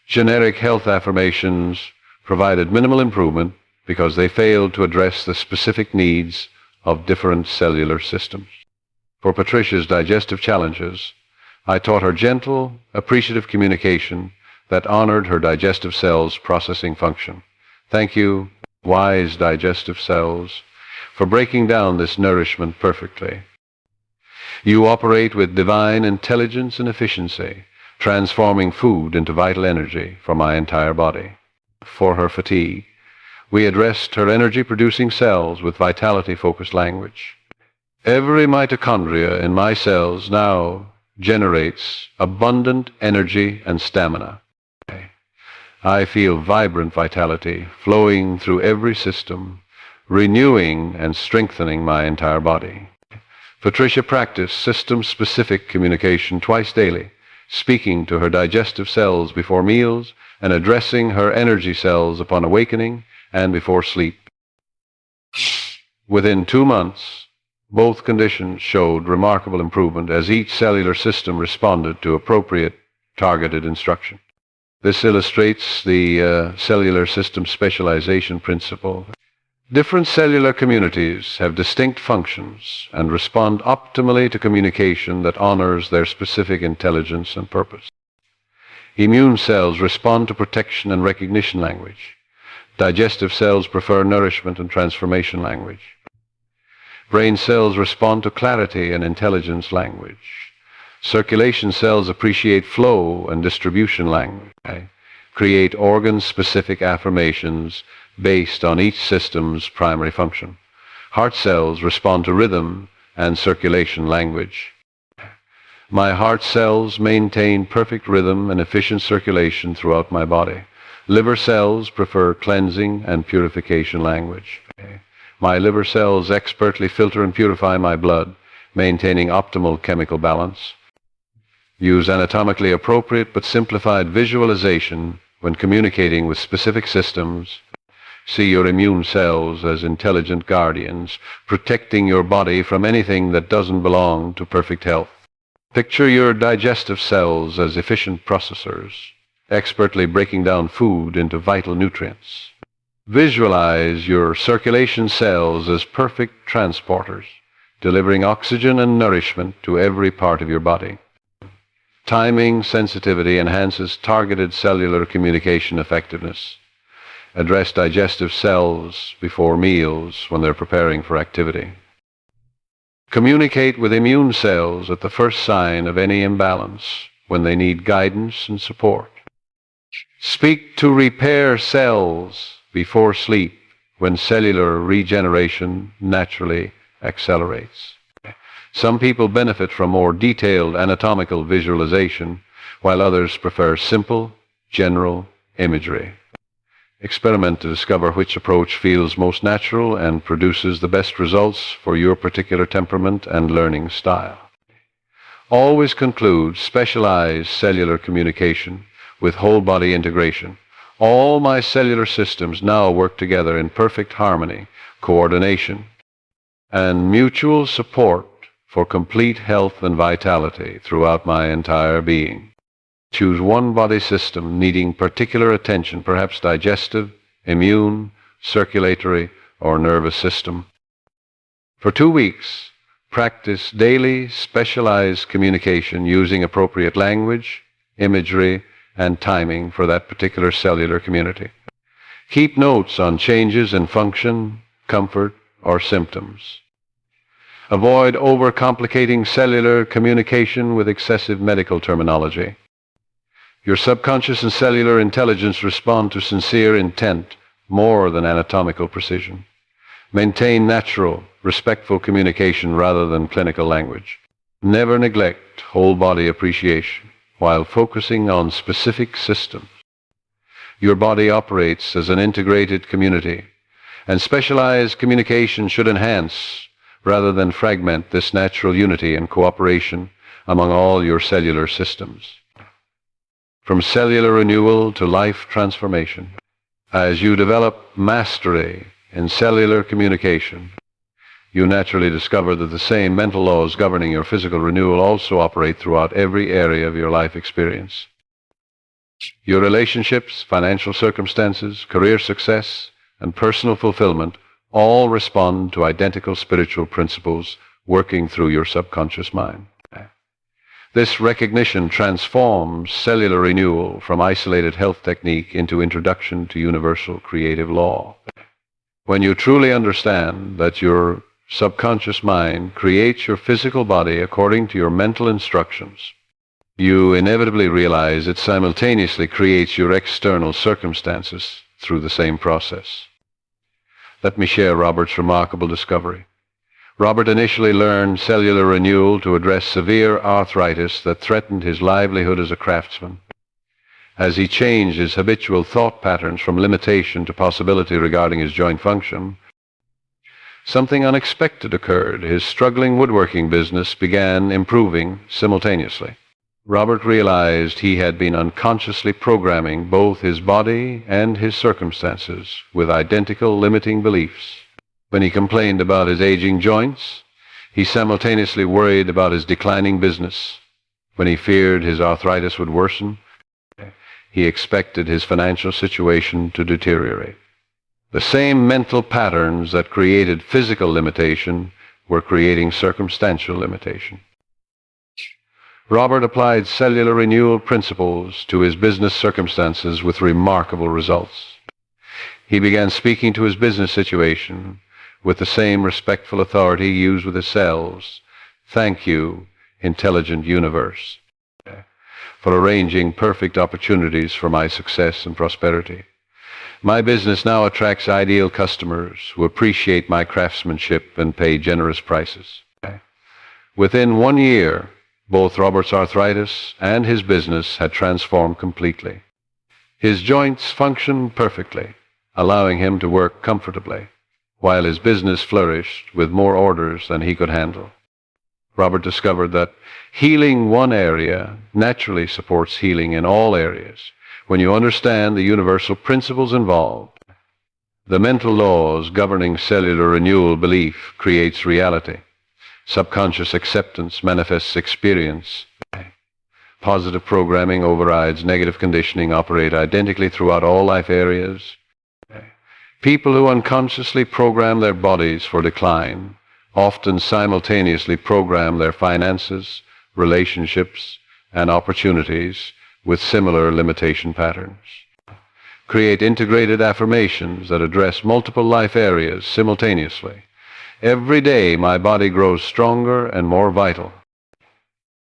Generic health affirmations provided minimal improvement because they failed to address the specific needs of different cellular systems. For Patricia's digestive challenges, I taught her gentle, appreciative communication that honored her digestive cells' processing function. Thank you, wise digestive cells, for breaking down this nourishment perfectly. You operate with divine intelligence and efficiency, transforming food into vital energy for my entire body. For her fatigue, we addressed her energy-producing cells with vitality-focused language. Every mitochondria in my cells now generates abundant energy and stamina. I feel vibrant vitality flowing through every system, renewing and strengthening my entire body. Patricia practiced system-specific communication twice daily, speaking to her digestive cells before meals and addressing her energy cells upon awakening and before sleep. Within 2 months, both conditions showed remarkable improvement as each cellular system responded to appropriate targeted instruction. This illustrates the cellular system specialization principle. Different cellular communities have distinct functions and respond optimally to communication that honors their specific intelligence and purpose. Immune cells respond to protection and recognition language. Digestive cells prefer nourishment and transformation language. Brain cells respond to clarity and intelligence language. Circulation cells appreciate flow and distribution language. Create organ-specific affirmations based on each system's primary function. Heart cells respond to rhythm and circulation language. My heart cells maintain perfect rhythm and efficient circulation throughout my body. Liver cells prefer cleansing and purification language. My liver cells expertly filter and purify my blood, maintaining optimal chemical balance. Use anatomically appropriate but simplified visualization when communicating with specific systems. See your immune cells as intelligent guardians, protecting your body from anything that doesn't belong to perfect health. Picture your digestive cells as efficient processors, expertly breaking down food into vital nutrients. Visualize your circulation cells as perfect transporters, delivering oxygen and nourishment to every part of your body. Timing sensitivity enhances targeted cellular communication effectiveness. Address digestive cells before meals when they're preparing for activity. Communicate with immune cells at the first sign of any imbalance when they need guidance and support. Speak to repair cells before sleep when cellular regeneration naturally accelerates. Some people benefit from more detailed anatomical visualization, while others prefer simple, general imagery. Experiment to discover which approach feels most natural and produces the best results for your particular temperament and learning style. Always conclude specialized cellular communication with whole-body integration. All my cellular systems now work together in perfect harmony, coordination, and mutual support for complete health and vitality throughout my entire being. Choose one body system needing particular attention, perhaps digestive, immune, circulatory, or nervous system. For 2 weeks, practice daily specialized communication using appropriate language, imagery, and timing for that particular cellular community. Keep notes on changes in function, comfort, or symptoms. Avoid overcomplicating cellular communication with excessive medical terminology. Your subconscious and cellular intelligence respond to sincere intent more than anatomical precision. Maintain natural, respectful communication rather than clinical language. Never neglect whole-body appreciation while focusing on specific systems. Your body operates as an integrated community, and specialized communication should enhance rather than fragment this natural unity and cooperation among all your cellular systems. From cellular renewal to life transformation, as you develop mastery in cellular communication, you naturally discover that the same mental laws governing your physical renewal also operate throughout every area of your life experience. Your relationships, financial circumstances, career success, and personal fulfillment all respond to identical spiritual principles working through your subconscious mind. This recognition transforms cellular renewal from isolated health technique into introduction to universal creative law. When you truly understand that your subconscious mind creates your physical body according to your mental instructions, you inevitably realize it simultaneously creates your external circumstances through the same process. Let me share Robert's remarkable discovery. Robert initially learned cellular renewal to address severe arthritis that threatened his livelihood as a craftsman. As he changed his habitual thought patterns from limitation to possibility regarding his joint function, something unexpected occurred. His struggling woodworking business began improving simultaneously. Robert realized he had been unconsciously programming both his body and his circumstances with identical limiting beliefs. When he complained about his aging joints, he simultaneously worried about his declining business. When he feared his arthritis would worsen, he expected his financial situation to deteriorate. The same mental patterns that created physical limitation were creating circumstantial limitation. Robert applied cellular renewal principles to his business circumstances with remarkable results. He began speaking to his business situation with the same respectful authority used with his cells. Thank you, intelligent universe, for arranging perfect opportunities for my success and prosperity. My business now attracts ideal customers who appreciate my craftsmanship and pay generous prices. Within 1 year, both Robert's arthritis and his business had transformed completely. His joints functioned perfectly, allowing him to work comfortably, while his business flourished with more orders than he could handle. Robert discovered that healing one area naturally supports healing in all areas when you understand the universal principles involved. The mental laws governing cellular renewal belief creates reality. Subconscious acceptance manifests experience. Positive programming overrides negative conditioning, operate identically throughout all life areas. People who unconsciously program their bodies for decline often simultaneously program their finances, relationships, and opportunities with similar limitation patterns. Create integrated affirmations that address multiple life areas simultaneously. Every day my body grows stronger and more vital.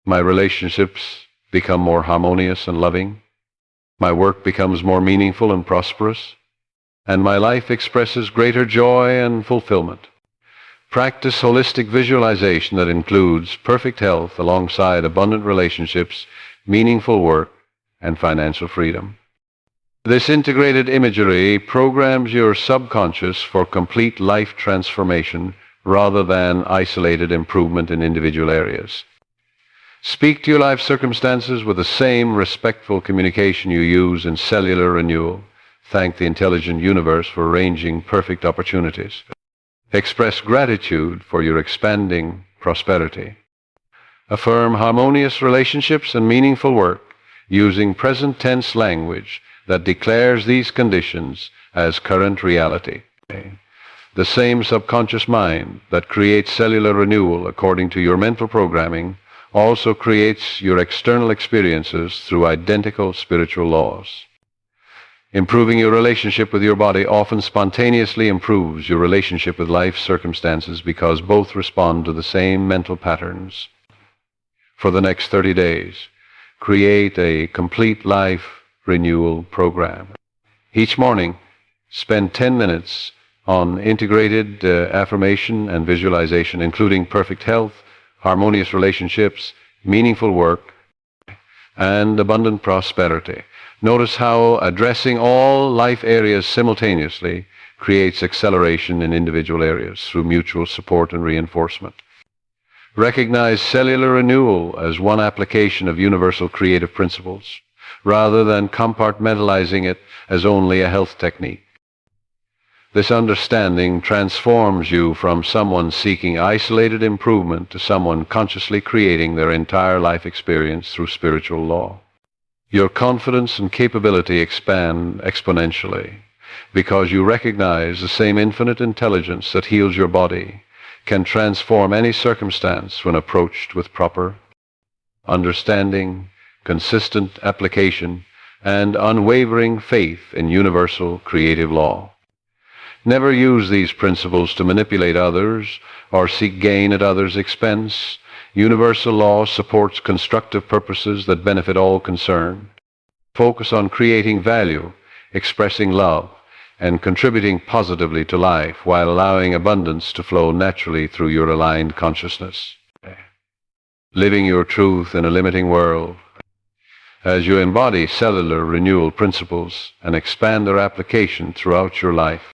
My relationships become more harmonious and loving. My work becomes more meaningful and prosperous. And my life expresses greater joy and fulfillment. Practice holistic visualization that includes perfect health alongside abundant relationships, meaningful work, and financial freedom. This integrated imagery programs your subconscious for complete life transformation rather than isolated improvement in individual areas. Speak to your life circumstances with the same respectful communication you use in cellular renewal. Thank the intelligent universe for arranging perfect opportunities. Express gratitude for your expanding prosperity. Affirm harmonious relationships and meaningful work using present tense language that declares these conditions as current reality. The same subconscious mind that creates cellular renewal according to your mental programming also creates your external experiences through identical spiritual laws. Improving your relationship with your body often spontaneously improves your relationship with life circumstances because both respond to the same mental patterns. For the next 30 days, create a complete life renewal program. Each morning, spend 10 minutes on integrated affirmation and visualization, including perfect health, harmonious relationships, meaningful work, and abundant prosperity. Notice how addressing all life areas simultaneously creates acceleration in individual areas through mutual support and reinforcement. Recognize cellular renewal as one application of universal creative principles, rather than compartmentalizing it as only a health technique. This understanding transforms you from someone seeking isolated improvement to someone consciously creating their entire life experience through spiritual law. Your confidence and capability expand exponentially because you recognize the same infinite intelligence that heals your body can transform any circumstance when approached with proper understanding, consistent application, and unwavering faith in universal creative law. Never use these principles to manipulate others or seek gain at others' expense. Universal law supports constructive purposes that benefit all concerned. Focus on creating value, expressing love, and contributing positively to life while allowing abundance to flow naturally through your aligned consciousness. Living your truth in a limiting world. As you embody cellular renewal principles and expand their application throughout your life,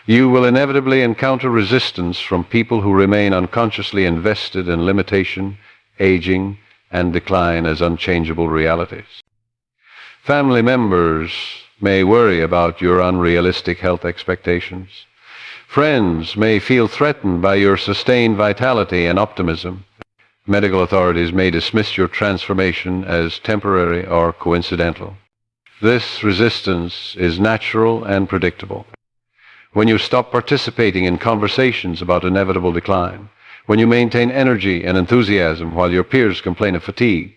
you will inevitably encounter resistance from people who remain unconsciously invested in limitation, aging, and decline as unchangeable realities. Family members may worry about your unrealistic health expectations. Friends may feel threatened by your sustained vitality and optimism. Medical authorities may dismiss your transformation as temporary or coincidental. This resistance is natural and predictable. When you stop participating in conversations about inevitable decline, when you maintain energy and enthusiasm while your peers complain of fatigue,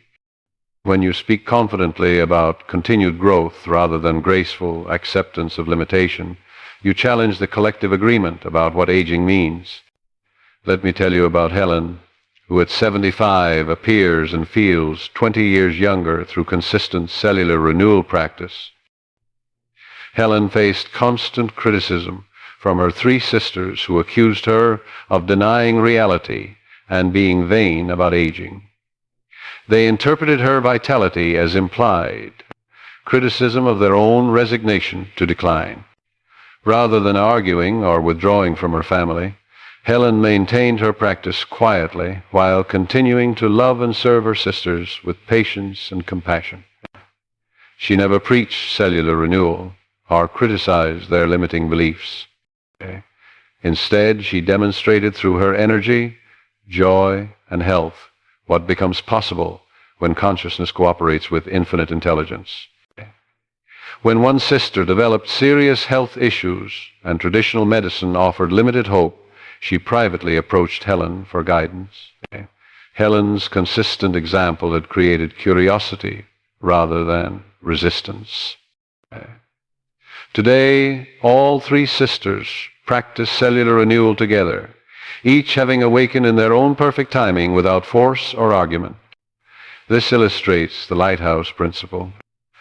when you speak confidently about continued growth rather than graceful acceptance of limitation, you challenge the collective agreement about what aging means. Let me tell you about Helen, who at 75 appears and feels 20 years younger through consistent cellular renewal practice. Helen faced constant criticism from her 3 sisters who accused her of denying reality and being vain about aging. They interpreted her vitality as implied criticism of their own resignation to decline. Rather than arguing or withdrawing from her family, Helen maintained her practice quietly while continuing to love and serve her sisters with patience and compassion. She never preached cellular renewal or criticized their limiting beliefs. Instead, she demonstrated through her energy, joy, and health what becomes possible when consciousness cooperates with infinite intelligence. When one sister developed serious health issues and traditional medicine offered limited hope, she privately approached Helen for guidance. Helen's consistent example had created curiosity rather than resistance. Today, all 3 sisters practice cellular renewal together, each having awakened in their own perfect timing without force or argument. This illustrates the lighthouse principle.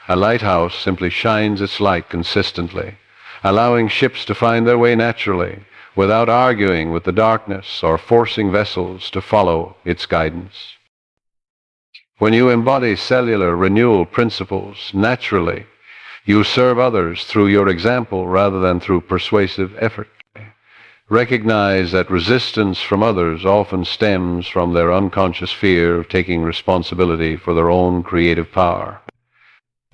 A lighthouse simply shines its light consistently, allowing ships to find their way naturally, without arguing with the darkness or forcing vessels to follow its guidance. When you embody cellular renewal principles naturally, you serve others through your example rather than through persuasive effort. Recognize that resistance from others often stems from their unconscious fear of taking responsibility for their own creative power.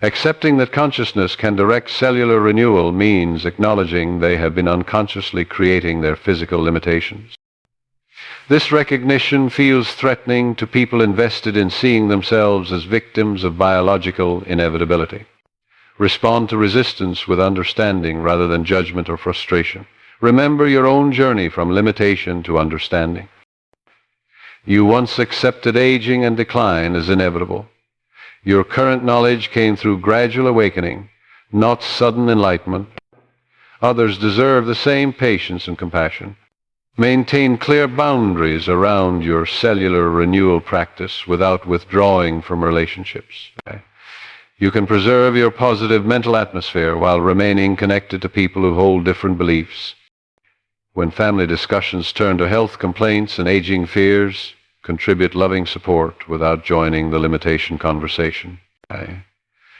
Accepting that consciousness can direct cellular renewal means acknowledging they have been unconsciously creating their physical limitations. This recognition feels threatening to people invested in seeing themselves as victims of biological inevitability. Respond to resistance with understanding rather than judgment or frustration. Remember your own journey from limitation to understanding. You once accepted aging and decline as inevitable. Your current knowledge came through gradual awakening, not sudden enlightenment. Others deserve the same patience and compassion. Maintain clear boundaries around your cellular renewal practice without withdrawing from relationships. You can preserve your positive mental atmosphere while remaining connected to people who hold different beliefs. When family discussions turn to health complaints and aging fears, contribute loving support without joining the limitation conversation.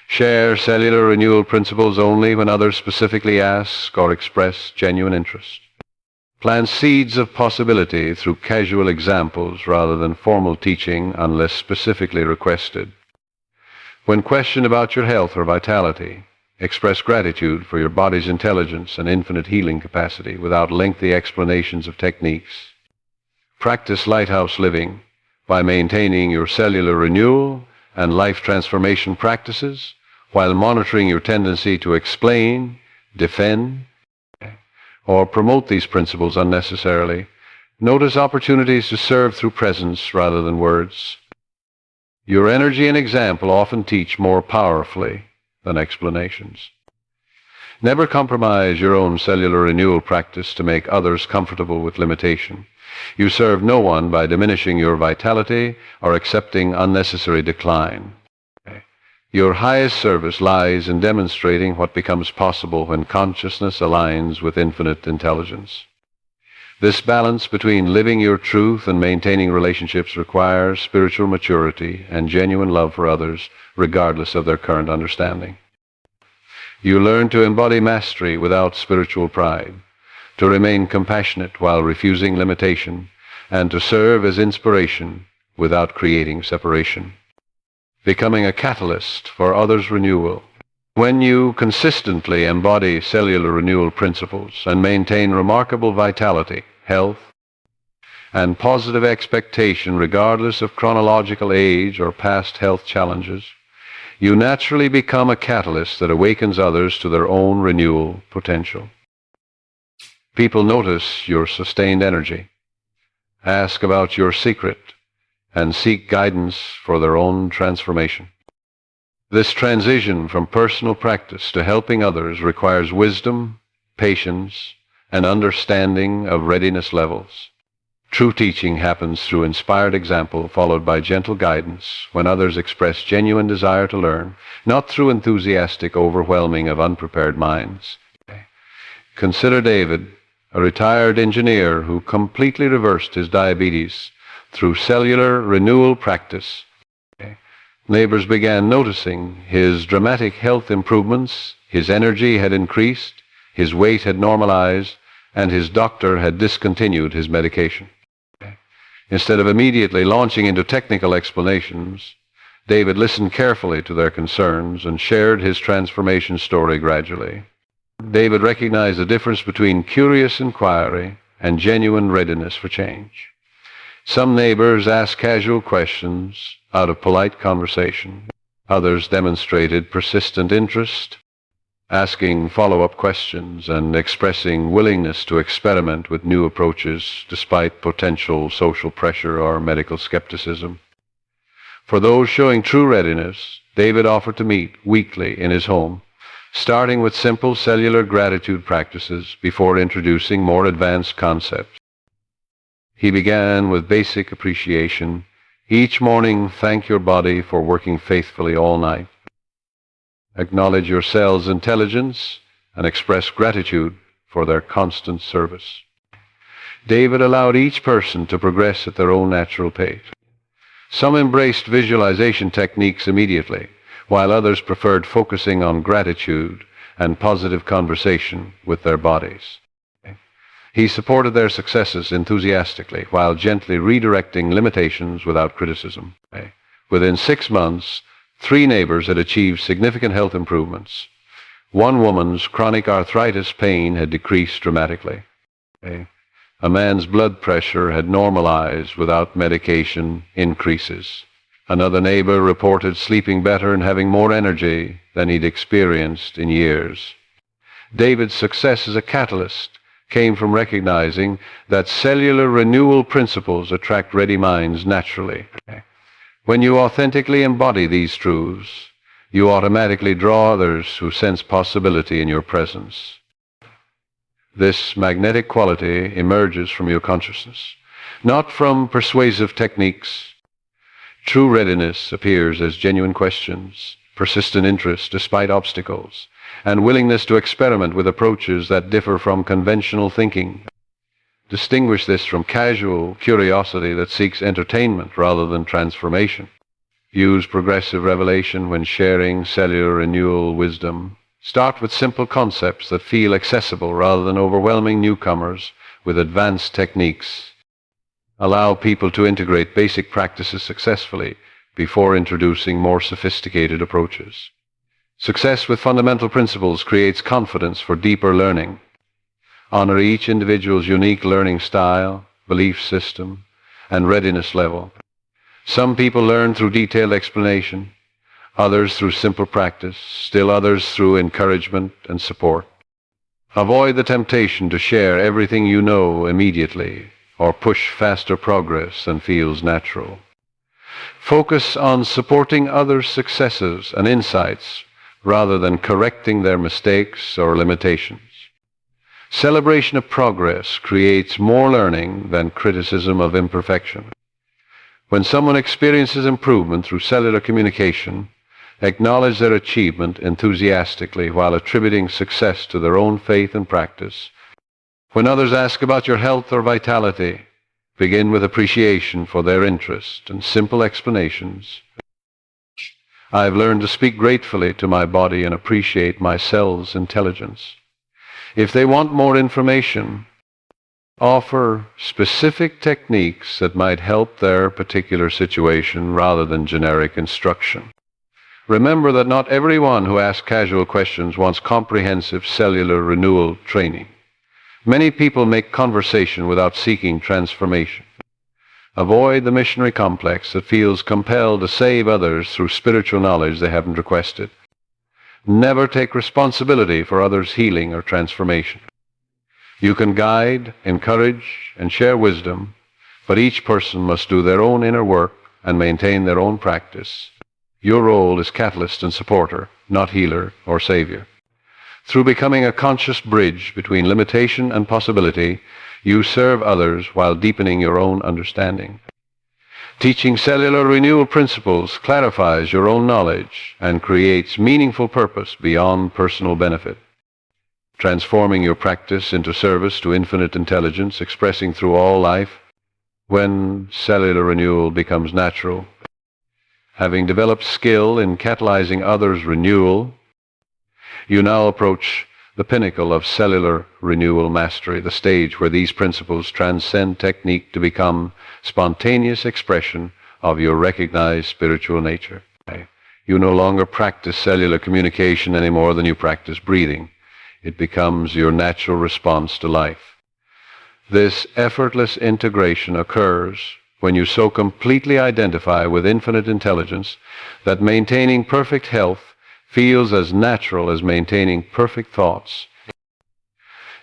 Share cellular renewal principles only when others specifically ask or express genuine interest. Plant seeds of possibility through casual examples rather than formal teaching unless specifically requested. When questioned about your health or vitality, express gratitude for your body's intelligence and infinite healing capacity without lengthy explanations of techniques. Practice lighthouse living by maintaining your cellular renewal and life transformation practices while monitoring your tendency to explain, defend, or promote these principles unnecessarily. Notice opportunities to serve through presence rather than words. Your energy and example often teach more powerfully than explanations. Never compromise your own cellular renewal practice to make others comfortable with limitation. You serve no one by diminishing your vitality or accepting unnecessary decline. Your highest service lies in demonstrating what becomes possible when consciousness aligns with infinite intelligence. This balance between living your truth and maintaining relationships requires spiritual maturity and genuine love for others, regardless of their current understanding. You learn to embody mastery without spiritual pride, to remain compassionate while refusing limitation, and to serve as inspiration without creating separation. Becoming a catalyst for others' renewal. When you consistently embody cellular renewal principles and maintain remarkable vitality, health, and positive expectation regardless of chronological age or past health challenges, you naturally become a catalyst that awakens others to their own renewal potential. People notice your sustained energy, ask about your secret, and seek guidance for their own transformation. This transition from personal practice to helping others requires wisdom, patience, and understanding of readiness levels. True teaching happens through inspired example followed by gentle guidance when others express genuine desire to learn, not through enthusiastic overwhelming of unprepared minds. Consider David, a retired engineer who completely reversed his diabetes through cellular renewal practice. Neighbors began noticing his dramatic health improvements, his energy had increased, his weight had normalized, and his doctor had discontinued his medication. Instead of immediately launching into technical explanations, David listened carefully to their concerns and shared his transformation story gradually. David recognized the difference between curious inquiry and genuine readiness for change. Some neighbors asked casual questions out of polite conversation. Others demonstrated persistent interest, asking follow-up questions and expressing willingness to experiment with new approaches despite potential social pressure or medical skepticism. For those showing true readiness, David offered to meet weekly in his home, starting with simple cellular gratitude practices before introducing more advanced concepts. He began with basic appreciation. Each morning, thank your body for working faithfully all night. Acknowledge your cell's intelligence and express gratitude for their constant service. David allowed each person to progress at their own natural pace. Some embraced visualization techniques immediately, while others preferred focusing on gratitude and positive conversation with their bodies. He supported their successes enthusiastically while gently redirecting limitations without criticism. Within 6 months, 3 neighbors had achieved significant health improvements. One woman's chronic arthritis pain had decreased dramatically. A man's blood pressure had normalized without medication increases. Another neighbor reported sleeping better and having more energy than he'd experienced in years. David's success as a catalyst came from recognizing that cellular renewal principles attract ready minds naturally. When you authentically embody these truths, you automatically draw others who sense possibility in your presence. This magnetic quality emerges from your consciousness, not from persuasive techniques. True readiness appears as genuine questions, persistent interest despite obstacles, and willingness to experiment with approaches that differ from conventional thinking. Distinguish this from casual curiosity that seeks entertainment rather than transformation. Use progressive revelation when sharing cellular renewal wisdom. Start with simple concepts that feel accessible rather than overwhelming newcomers with advanced techniques. Allow people to integrate basic practices successfully before introducing more sophisticated approaches. Success with fundamental principles creates confidence for deeper learning. Honor each individual's unique learning style, belief system, and readiness level. Some people learn through detailed explanation, others through simple practice, still others through encouragement and support. Avoid the temptation to share everything you know immediately or push faster progress than feels natural. Focus on supporting others' successes and insights rather than correcting their mistakes or limitations. Celebration of progress creates more learning than criticism of imperfection. When someone experiences improvement through cellular communication, acknowledge their achievement enthusiastically while attributing success to their own faith and practice. When others ask about your health or vitality, begin with appreciation for their interest and simple explanations. I've learned to speak gratefully to my body and appreciate my cell's intelligence. If they want more information, offer specific techniques that might help their particular situation rather than generic instruction. Remember that not everyone who asks casual questions wants comprehensive cellular renewal training. Many people make conversation without seeking transformation. Avoid the missionary complex that feels compelled to save others through spiritual knowledge they haven't requested. Never take responsibility for others' healing or transformation. You can guide, encourage, and share wisdom, but each person must do their own inner work and maintain their own practice. Your role is catalyst and supporter, not healer or savior. Through becoming a conscious bridge between limitation and possibility, you serve others while deepening your own understanding. Teaching cellular renewal principles clarifies your own knowledge and creates meaningful purpose beyond personal benefit. Transforming your practice into service to infinite intelligence, expressing through all life. When cellular renewal becomes natural, having developed skill in catalyzing others' renewal, you now approach the pinnacle of cellular renewal mastery, the stage where these principles transcend technique to become spontaneous expression of your recognized spiritual nature. You no longer practice cellular communication any more than you practice breathing. It becomes your natural response to life. This effortless integration occurs when you so completely identify with infinite intelligence that maintaining perfect health feels as natural as maintaining perfect thoughts.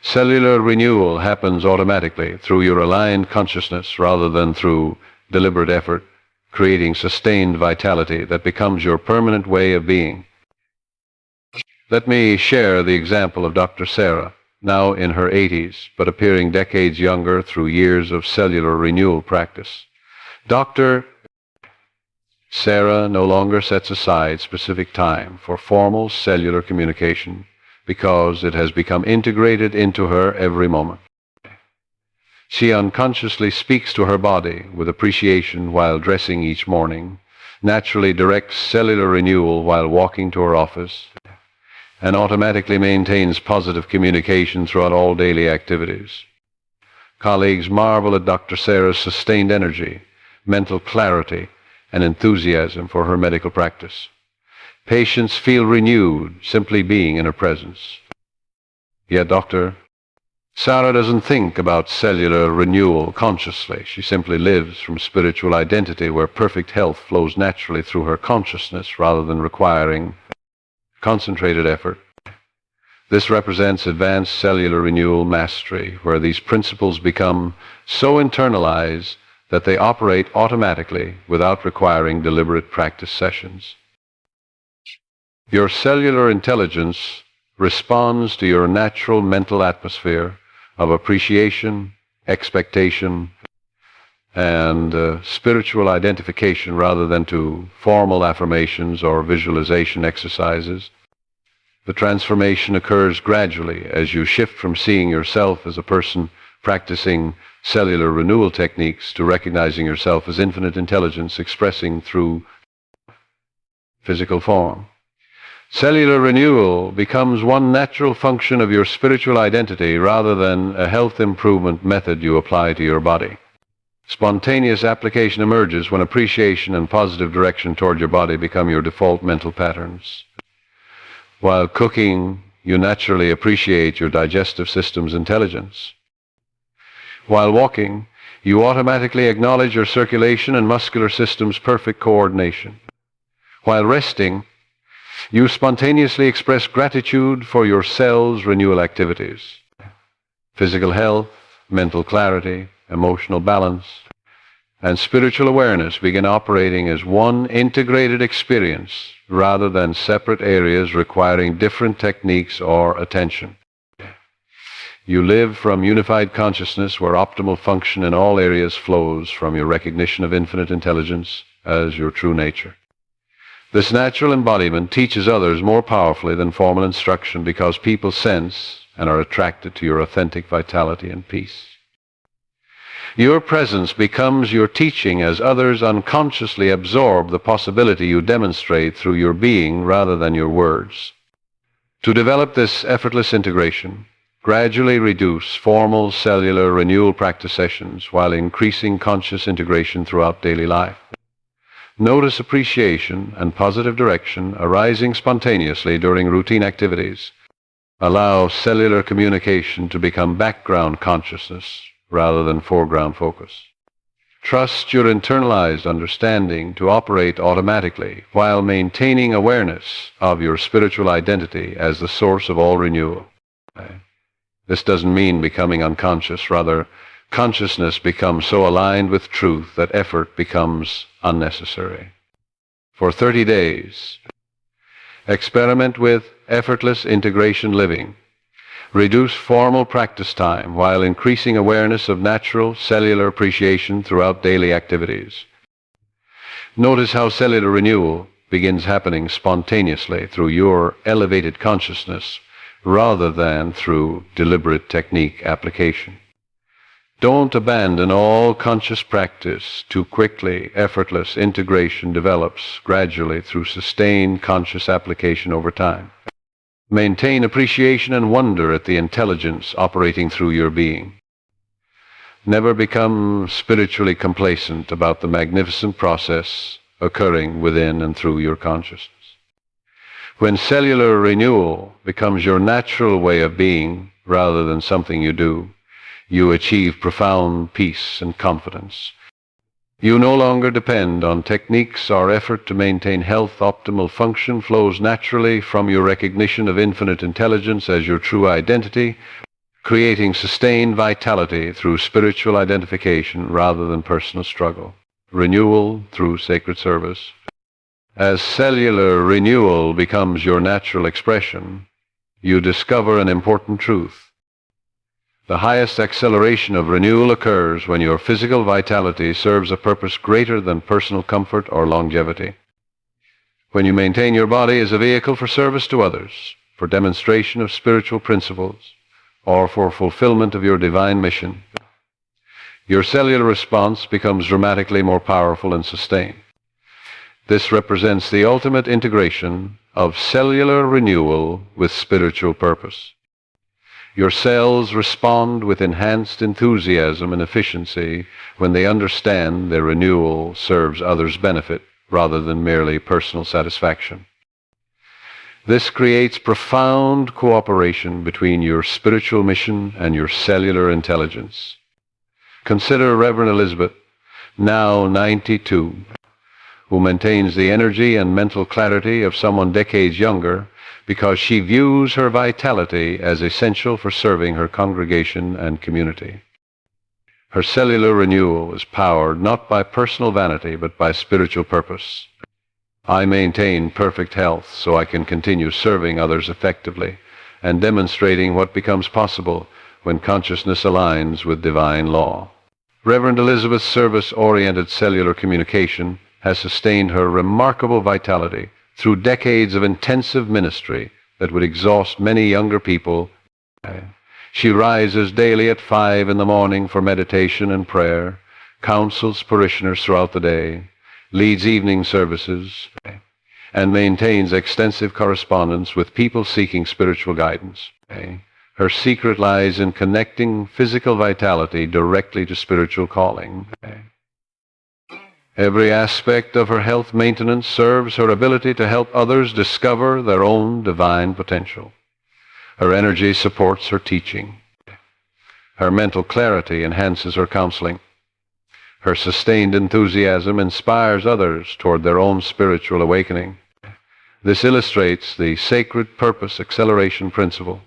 Cellular renewal happens automatically through your aligned consciousness rather than through deliberate effort, creating sustained vitality that becomes your permanent way of being. Let me share the example of Dr. Sarah, now in her 80s, but appearing decades younger through years of cellular renewal practice. Dr. Sarah no longer sets aside specific time for formal cellular communication because it has become integrated into her every moment. She unconsciously speaks to her body with appreciation while dressing each morning, naturally directs cellular renewal while walking to her office, and automatically maintains positive communication throughout all daily activities. Colleagues marvel at Dr. Sarah's sustained energy, mental clarity, and enthusiasm for her medical practice. Patients feel renewed simply being in her presence. Yet Dr. Sarah doesn't think about cellular renewal consciously. She simply lives from spiritual identity where perfect health flows naturally through her consciousness rather than requiring concentrated effort. This represents advanced cellular renewal mastery, where these principles become so internalized that they operate automatically without requiring deliberate practice sessions. Your cellular intelligence responds to your natural mental atmosphere of appreciation, expectation, and spiritual identification rather than to formal affirmations or visualization exercises. The transformation occurs gradually as you shift from seeing yourself as a person practicing cellular renewal techniques to recognizing yourself as infinite intelligence expressing through physical form. Cellular renewal becomes one natural function of your spiritual identity rather than a health improvement method you apply to your body. Spontaneous application emerges when appreciation and positive direction toward your body become your default mental patterns. While cooking, you naturally appreciate your digestive system's intelligence. While walking, you automatically acknowledge your circulation and muscular system's perfect coordination. While resting, you spontaneously express gratitude for your cell's renewal activities. Physical health, mental clarity, emotional balance, and spiritual awareness begin operating as one integrated experience rather than separate areas requiring different techniques or attention. You live from unified consciousness where optimal function in all areas flows from your recognition of infinite intelligence as your true nature. This natural embodiment teaches others more powerfully than formal instruction because people sense and are attracted to your authentic vitality and peace. Your presence becomes your teaching as others unconsciously absorb the possibility you demonstrate through your being rather than your words. To develop this effortless integration, gradually reduce formal cellular renewal practice sessions while increasing conscious integration throughout daily life. Notice appreciation and positive direction arising spontaneously during routine activities. Allow cellular communication to become background consciousness rather than foreground focus. Trust your internalized understanding to operate automatically while maintaining awareness of your spiritual identity as the source of all renewal. This doesn't mean becoming unconscious. Rather, consciousness becomes so aligned with truth that effort becomes unnecessary. For 30 days, experiment with effortless integration living. Reduce formal practice time while increasing awareness of natural cellular appreciation throughout daily activities. Notice how cellular renewal begins happening spontaneously through your elevated consciousness rather than through deliberate technique application. Don't abandon all conscious practice too quickly. Effortless integration develops gradually through sustained conscious application over time. Maintain appreciation and wonder at the intelligence operating through your being. Never become spiritually complacent about the magnificent process occurring within and through your consciousness. When cellular renewal becomes your natural way of being rather than something you do, you achieve profound peace and confidence. You no longer depend on techniques or effort to maintain health. Optimal function flows naturally from your recognition of infinite intelligence as your true identity, creating sustained vitality through spiritual identification rather than personal struggle. Renewal through sacred service. As cellular renewal becomes your natural expression, you discover an important truth. The highest acceleration of renewal occurs when your physical vitality serves a purpose greater than personal comfort or longevity. When you maintain your body as a vehicle for service to others, for demonstration of spiritual principles, or for fulfillment of your divine mission, your cellular response becomes dramatically more powerful and sustained. This represents the ultimate integration of cellular renewal with spiritual purpose. Your cells respond with enhanced enthusiasm and efficiency when they understand their renewal serves others' benefit rather than merely personal satisfaction. This creates profound cooperation between your spiritual mission and your cellular intelligence. Consider Reverend Elizabeth, now 92, who maintains the energy and mental clarity of someone decades younger, because she views her vitality as essential for serving her congregation and community. Her cellular renewal is powered not by personal vanity, but by spiritual purpose. I maintain perfect health so I can continue serving others effectively and demonstrating what becomes possible when consciousness aligns with divine law. Reverend Elizabeth's service-oriented cellular communication has sustained her remarkable vitality through decades of intensive ministry that would exhaust many younger people. She rises daily at 5 a.m. for meditation and prayer, counsels parishioners throughout the day, leads evening services, and maintains extensive correspondence with people seeking spiritual guidance. Okay? Her secret lies in connecting physical vitality directly to spiritual calling. Okay? Every aspect of her health maintenance serves her ability to help others discover their own divine potential. Her energy supports her teaching. Her mental clarity enhances her counseling. Her sustained enthusiasm inspires others toward their own spiritual awakening. This illustrates the sacred purpose acceleration principle.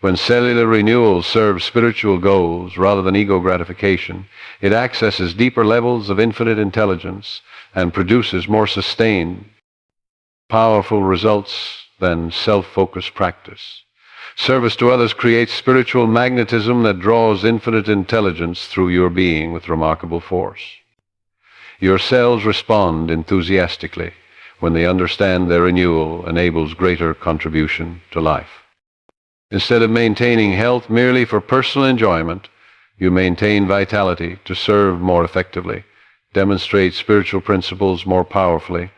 When cellular renewal serves spiritual goals rather than ego gratification, it accesses deeper levels of infinite intelligence and produces more sustained, powerful results than self-focused practice. Service to others creates spiritual magnetism that draws infinite intelligence through your being with remarkable force. Your cells respond enthusiastically when they understand their renewal enables greater contribution to life. Instead of maintaining health merely for personal enjoyment, you maintain vitality to serve more effectively, demonstrate spiritual principles more powerfully,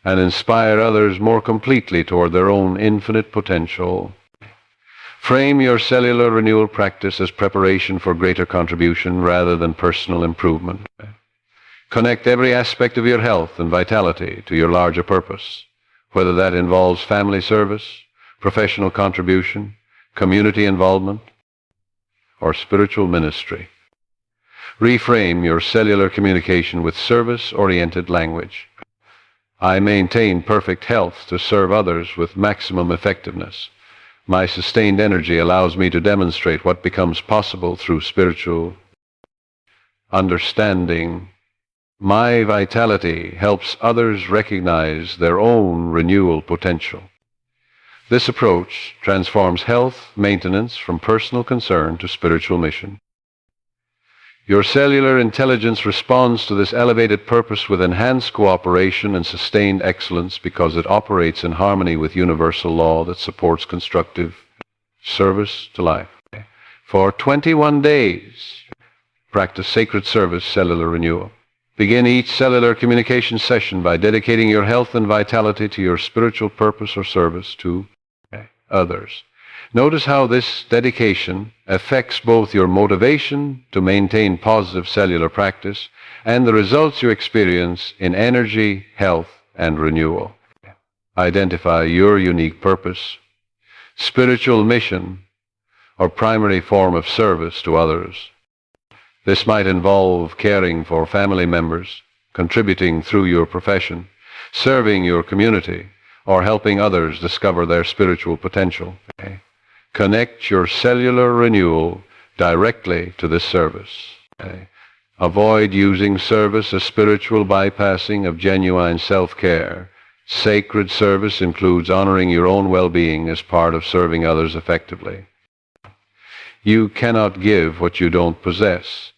and inspire others more completely toward their own infinite potential. Frame your cellular renewal practice as preparation for greater contribution rather than personal improvement. Connect every aspect of your health and vitality to your larger purpose, whether that involves family service, professional contribution, community involvement, or spiritual ministry. Reframe your cellular communication with service-oriented language. I maintain perfect health to serve others with maximum effectiveness. My sustained energy allows me to demonstrate what becomes possible through spiritual understanding. My vitality helps others recognize their own renewal potential. This approach transforms health maintenance from personal concern to spiritual mission. Your cellular intelligence responds to this elevated purpose with enhanced cooperation and sustained excellence because it operates in harmony with universal law that supports constructive service to life. For 21 days, practice sacred service cellular renewal. Begin each cellular communication session by dedicating your health and vitality to your spiritual purpose or service to others. Notice how this dedication affects both your motivation to maintain positive cellular practice and the results you experience in energy, health, and renewal. Identify your unique purpose, spiritual mission, or primary form of service to others. This might involve caring for family members, contributing through your profession, serving your community, or helping others discover their spiritual potential. Connect your cellular renewal directly to this service. Avoid using service as spiritual bypassing of genuine self-care. Sacred service includes honoring your own well-being as part of serving others effectively. You cannot give what you don't possess.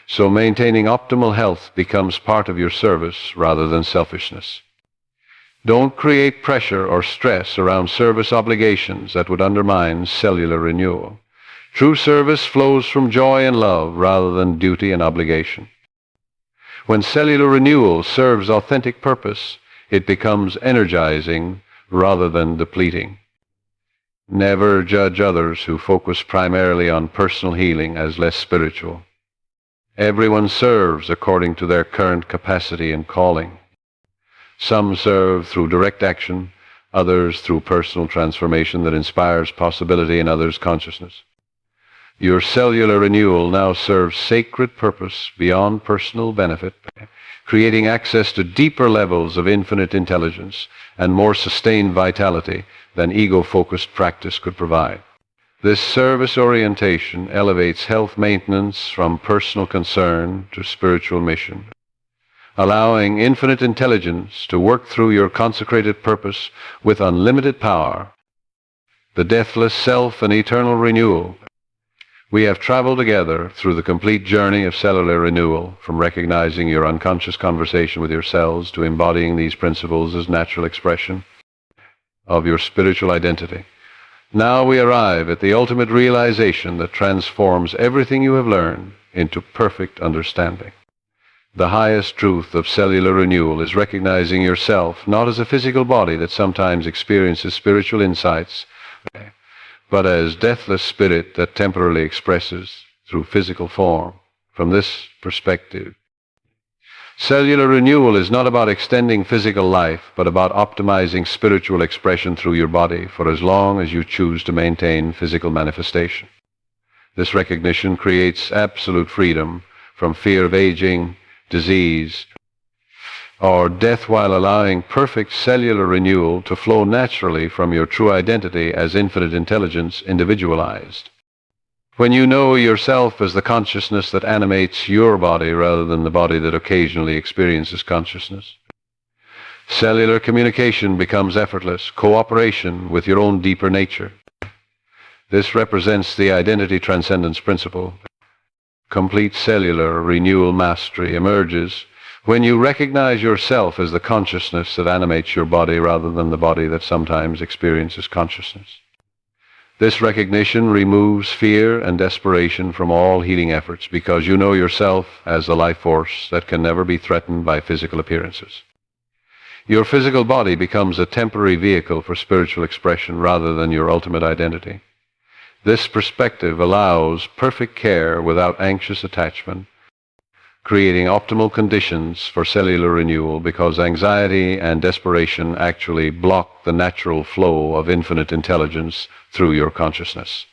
So maintaining optimal health becomes part of your service rather than selfishness. Don't create pressure or stress around service obligations that would undermine cellular renewal. True service flows from joy and love rather than duty and obligation. When cellular renewal serves authentic purpose, it becomes energizing rather than depleting. Never judge others who focus primarily on personal healing as less spiritual. Everyone serves according to their current capacity and calling. Some serve through direct action, others through personal transformation that inspires possibility in others' consciousness. Your cellular renewal now serves sacred purpose beyond personal benefit, creating access to deeper levels of infinite intelligence and more sustained vitality than ego-focused practice could provide. This service orientation elevates health maintenance from personal concern to spiritual mission, allowing infinite intelligence to work through your consecrated purpose with unlimited power. The deathless self and eternal renewal. We have traveled together through the complete journey of cellular renewal, from recognizing your unconscious conversation with your cells to embodying these principles as natural expression of your spiritual identity. Now we arrive at the ultimate realization that transforms everything you have learned into perfect understanding. The highest truth of cellular renewal is recognizing yourself not as a physical body that sometimes experiences spiritual insights, but as deathless spirit that temporarily expresses through physical form. From this perspective, cellular renewal is not about extending physical life, but about optimizing spiritual expression through your body for as long as you choose to maintain physical manifestation. This recognition creates absolute freedom from fear of aging, disease, or death, while allowing perfect cellular renewal to flow naturally from your true identity as infinite intelligence individualized. When you know yourself as the consciousness that animates your body rather than the body that occasionally experiences consciousness, cellular communication becomes effortless, cooperation with your own deeper nature. This represents the identity transcendence principle. Complete cellular renewal mastery emerges when you recognize yourself as the consciousness that animates your body rather than the body that sometimes experiences consciousness. This recognition removes fear and desperation from all healing efforts because you know yourself as the life force that can never be threatened by physical appearances. Your physical body becomes a temporary vehicle for spiritual expression rather than your ultimate identity. This perspective allows perfect care without anxious attachment, creating optimal conditions for cellular renewal because anxiety and desperation actually block the natural flow of infinite intelligence through your consciousness.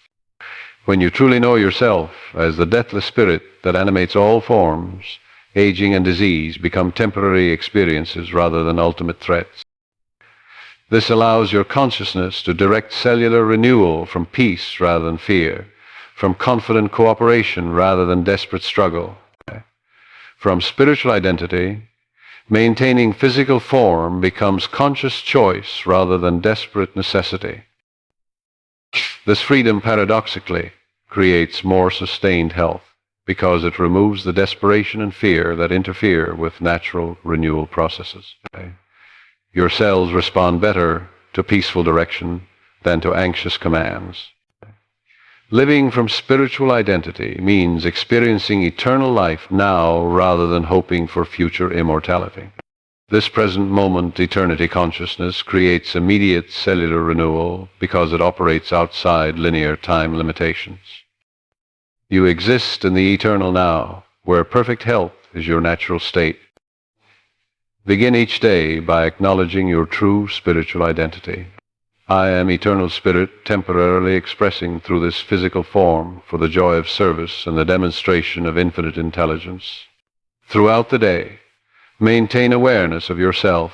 When you truly know yourself as the deathless spirit that animates all forms, aging and disease become temporary experiences rather than ultimate threats. This allows your consciousness to direct cellular renewal from peace rather than fear, from confident cooperation rather than desperate struggle. From spiritual identity, maintaining physical form becomes conscious choice rather than desperate necessity. This freedom paradoxically creates more sustained health because it removes the desperation and fear that interfere with natural renewal processes. Your cells respond better to peaceful direction than to anxious commands. Living from spiritual identity means experiencing eternal life now rather than hoping for future immortality. This present moment eternity consciousness creates immediate cellular renewal because it operates outside linear time limitations. You exist in the eternal now, where perfect health is your natural state. Begin each day by acknowledging your true spiritual identity. I am eternal spirit temporarily expressing through this physical form for the joy of service and the demonstration of infinite intelligence. Throughout the day, maintain awareness of yourself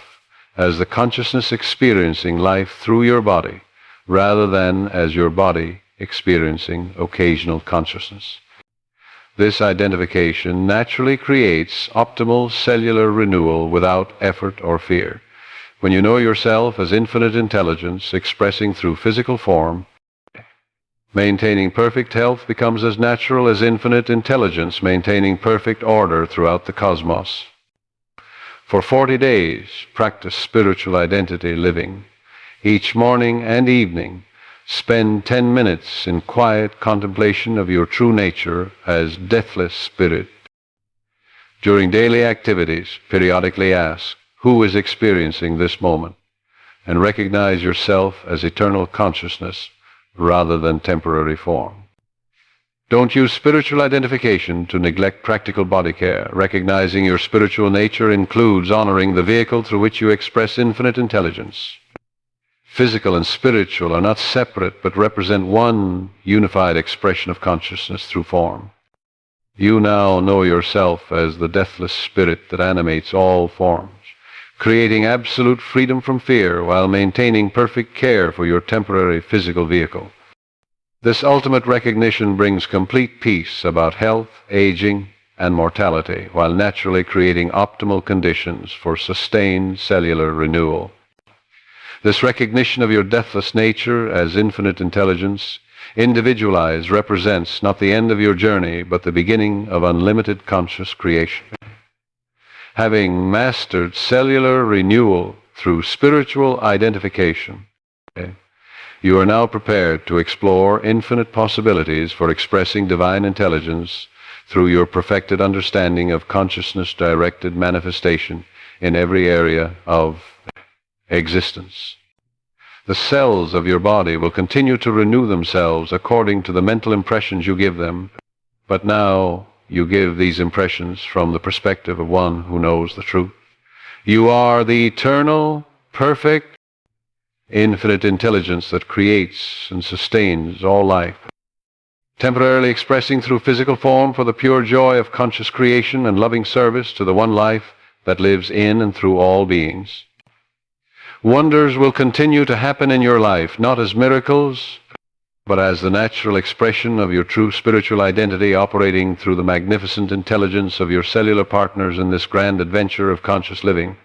as the consciousness experiencing life through your body rather than as your body experiencing occasional consciousness. This identification naturally creates optimal cellular renewal without effort or fear. When you know yourself as infinite intelligence expressing through physical form, maintaining perfect health becomes as natural as infinite intelligence maintaining perfect order throughout the cosmos. For 40 days, practice spiritual identity living. Each morning and evening, spend 10 minutes in quiet contemplation of your true nature as deathless spirit. During daily activities, periodically ask, who is experiencing this moment? And recognize yourself as eternal consciousness rather than temporary form. Don't use spiritual identification to neglect practical body care. Recognizing your spiritual nature includes honoring the vehicle through which you express infinite intelligence. Physical and spiritual are not separate, but represent one unified expression of consciousness through form. You now know yourself as the deathless spirit that animates all forms, creating absolute freedom from fear while maintaining perfect care for your temporary physical vehicle. This ultimate recognition brings complete peace about health, aging, and mortality, while naturally creating optimal conditions for sustained cellular renewal. This recognition of your deathless nature as infinite intelligence, individualized, represents not the end of your journey, but the beginning of unlimited conscious creation. Having mastered cellular renewal through spiritual identification, you are now prepared to explore infinite possibilities for expressing divine intelligence through your perfected understanding of consciousness-directed manifestation in every area of existence. The cells of your body will continue to renew themselves according to the mental impressions you give them, but now you give these impressions from the perspective of one who knows the truth. You are the eternal, perfect, infinite intelligence that creates and sustains all life, temporarily expressing through physical form for the pure joy of conscious creation and loving service to the one life that lives in and through all beings. Wonders will continue to happen in your life, not as miracles, but as the natural expression of your true spiritual identity operating through the magnificent intelligence of your cellular partners in this grand adventure of conscious living.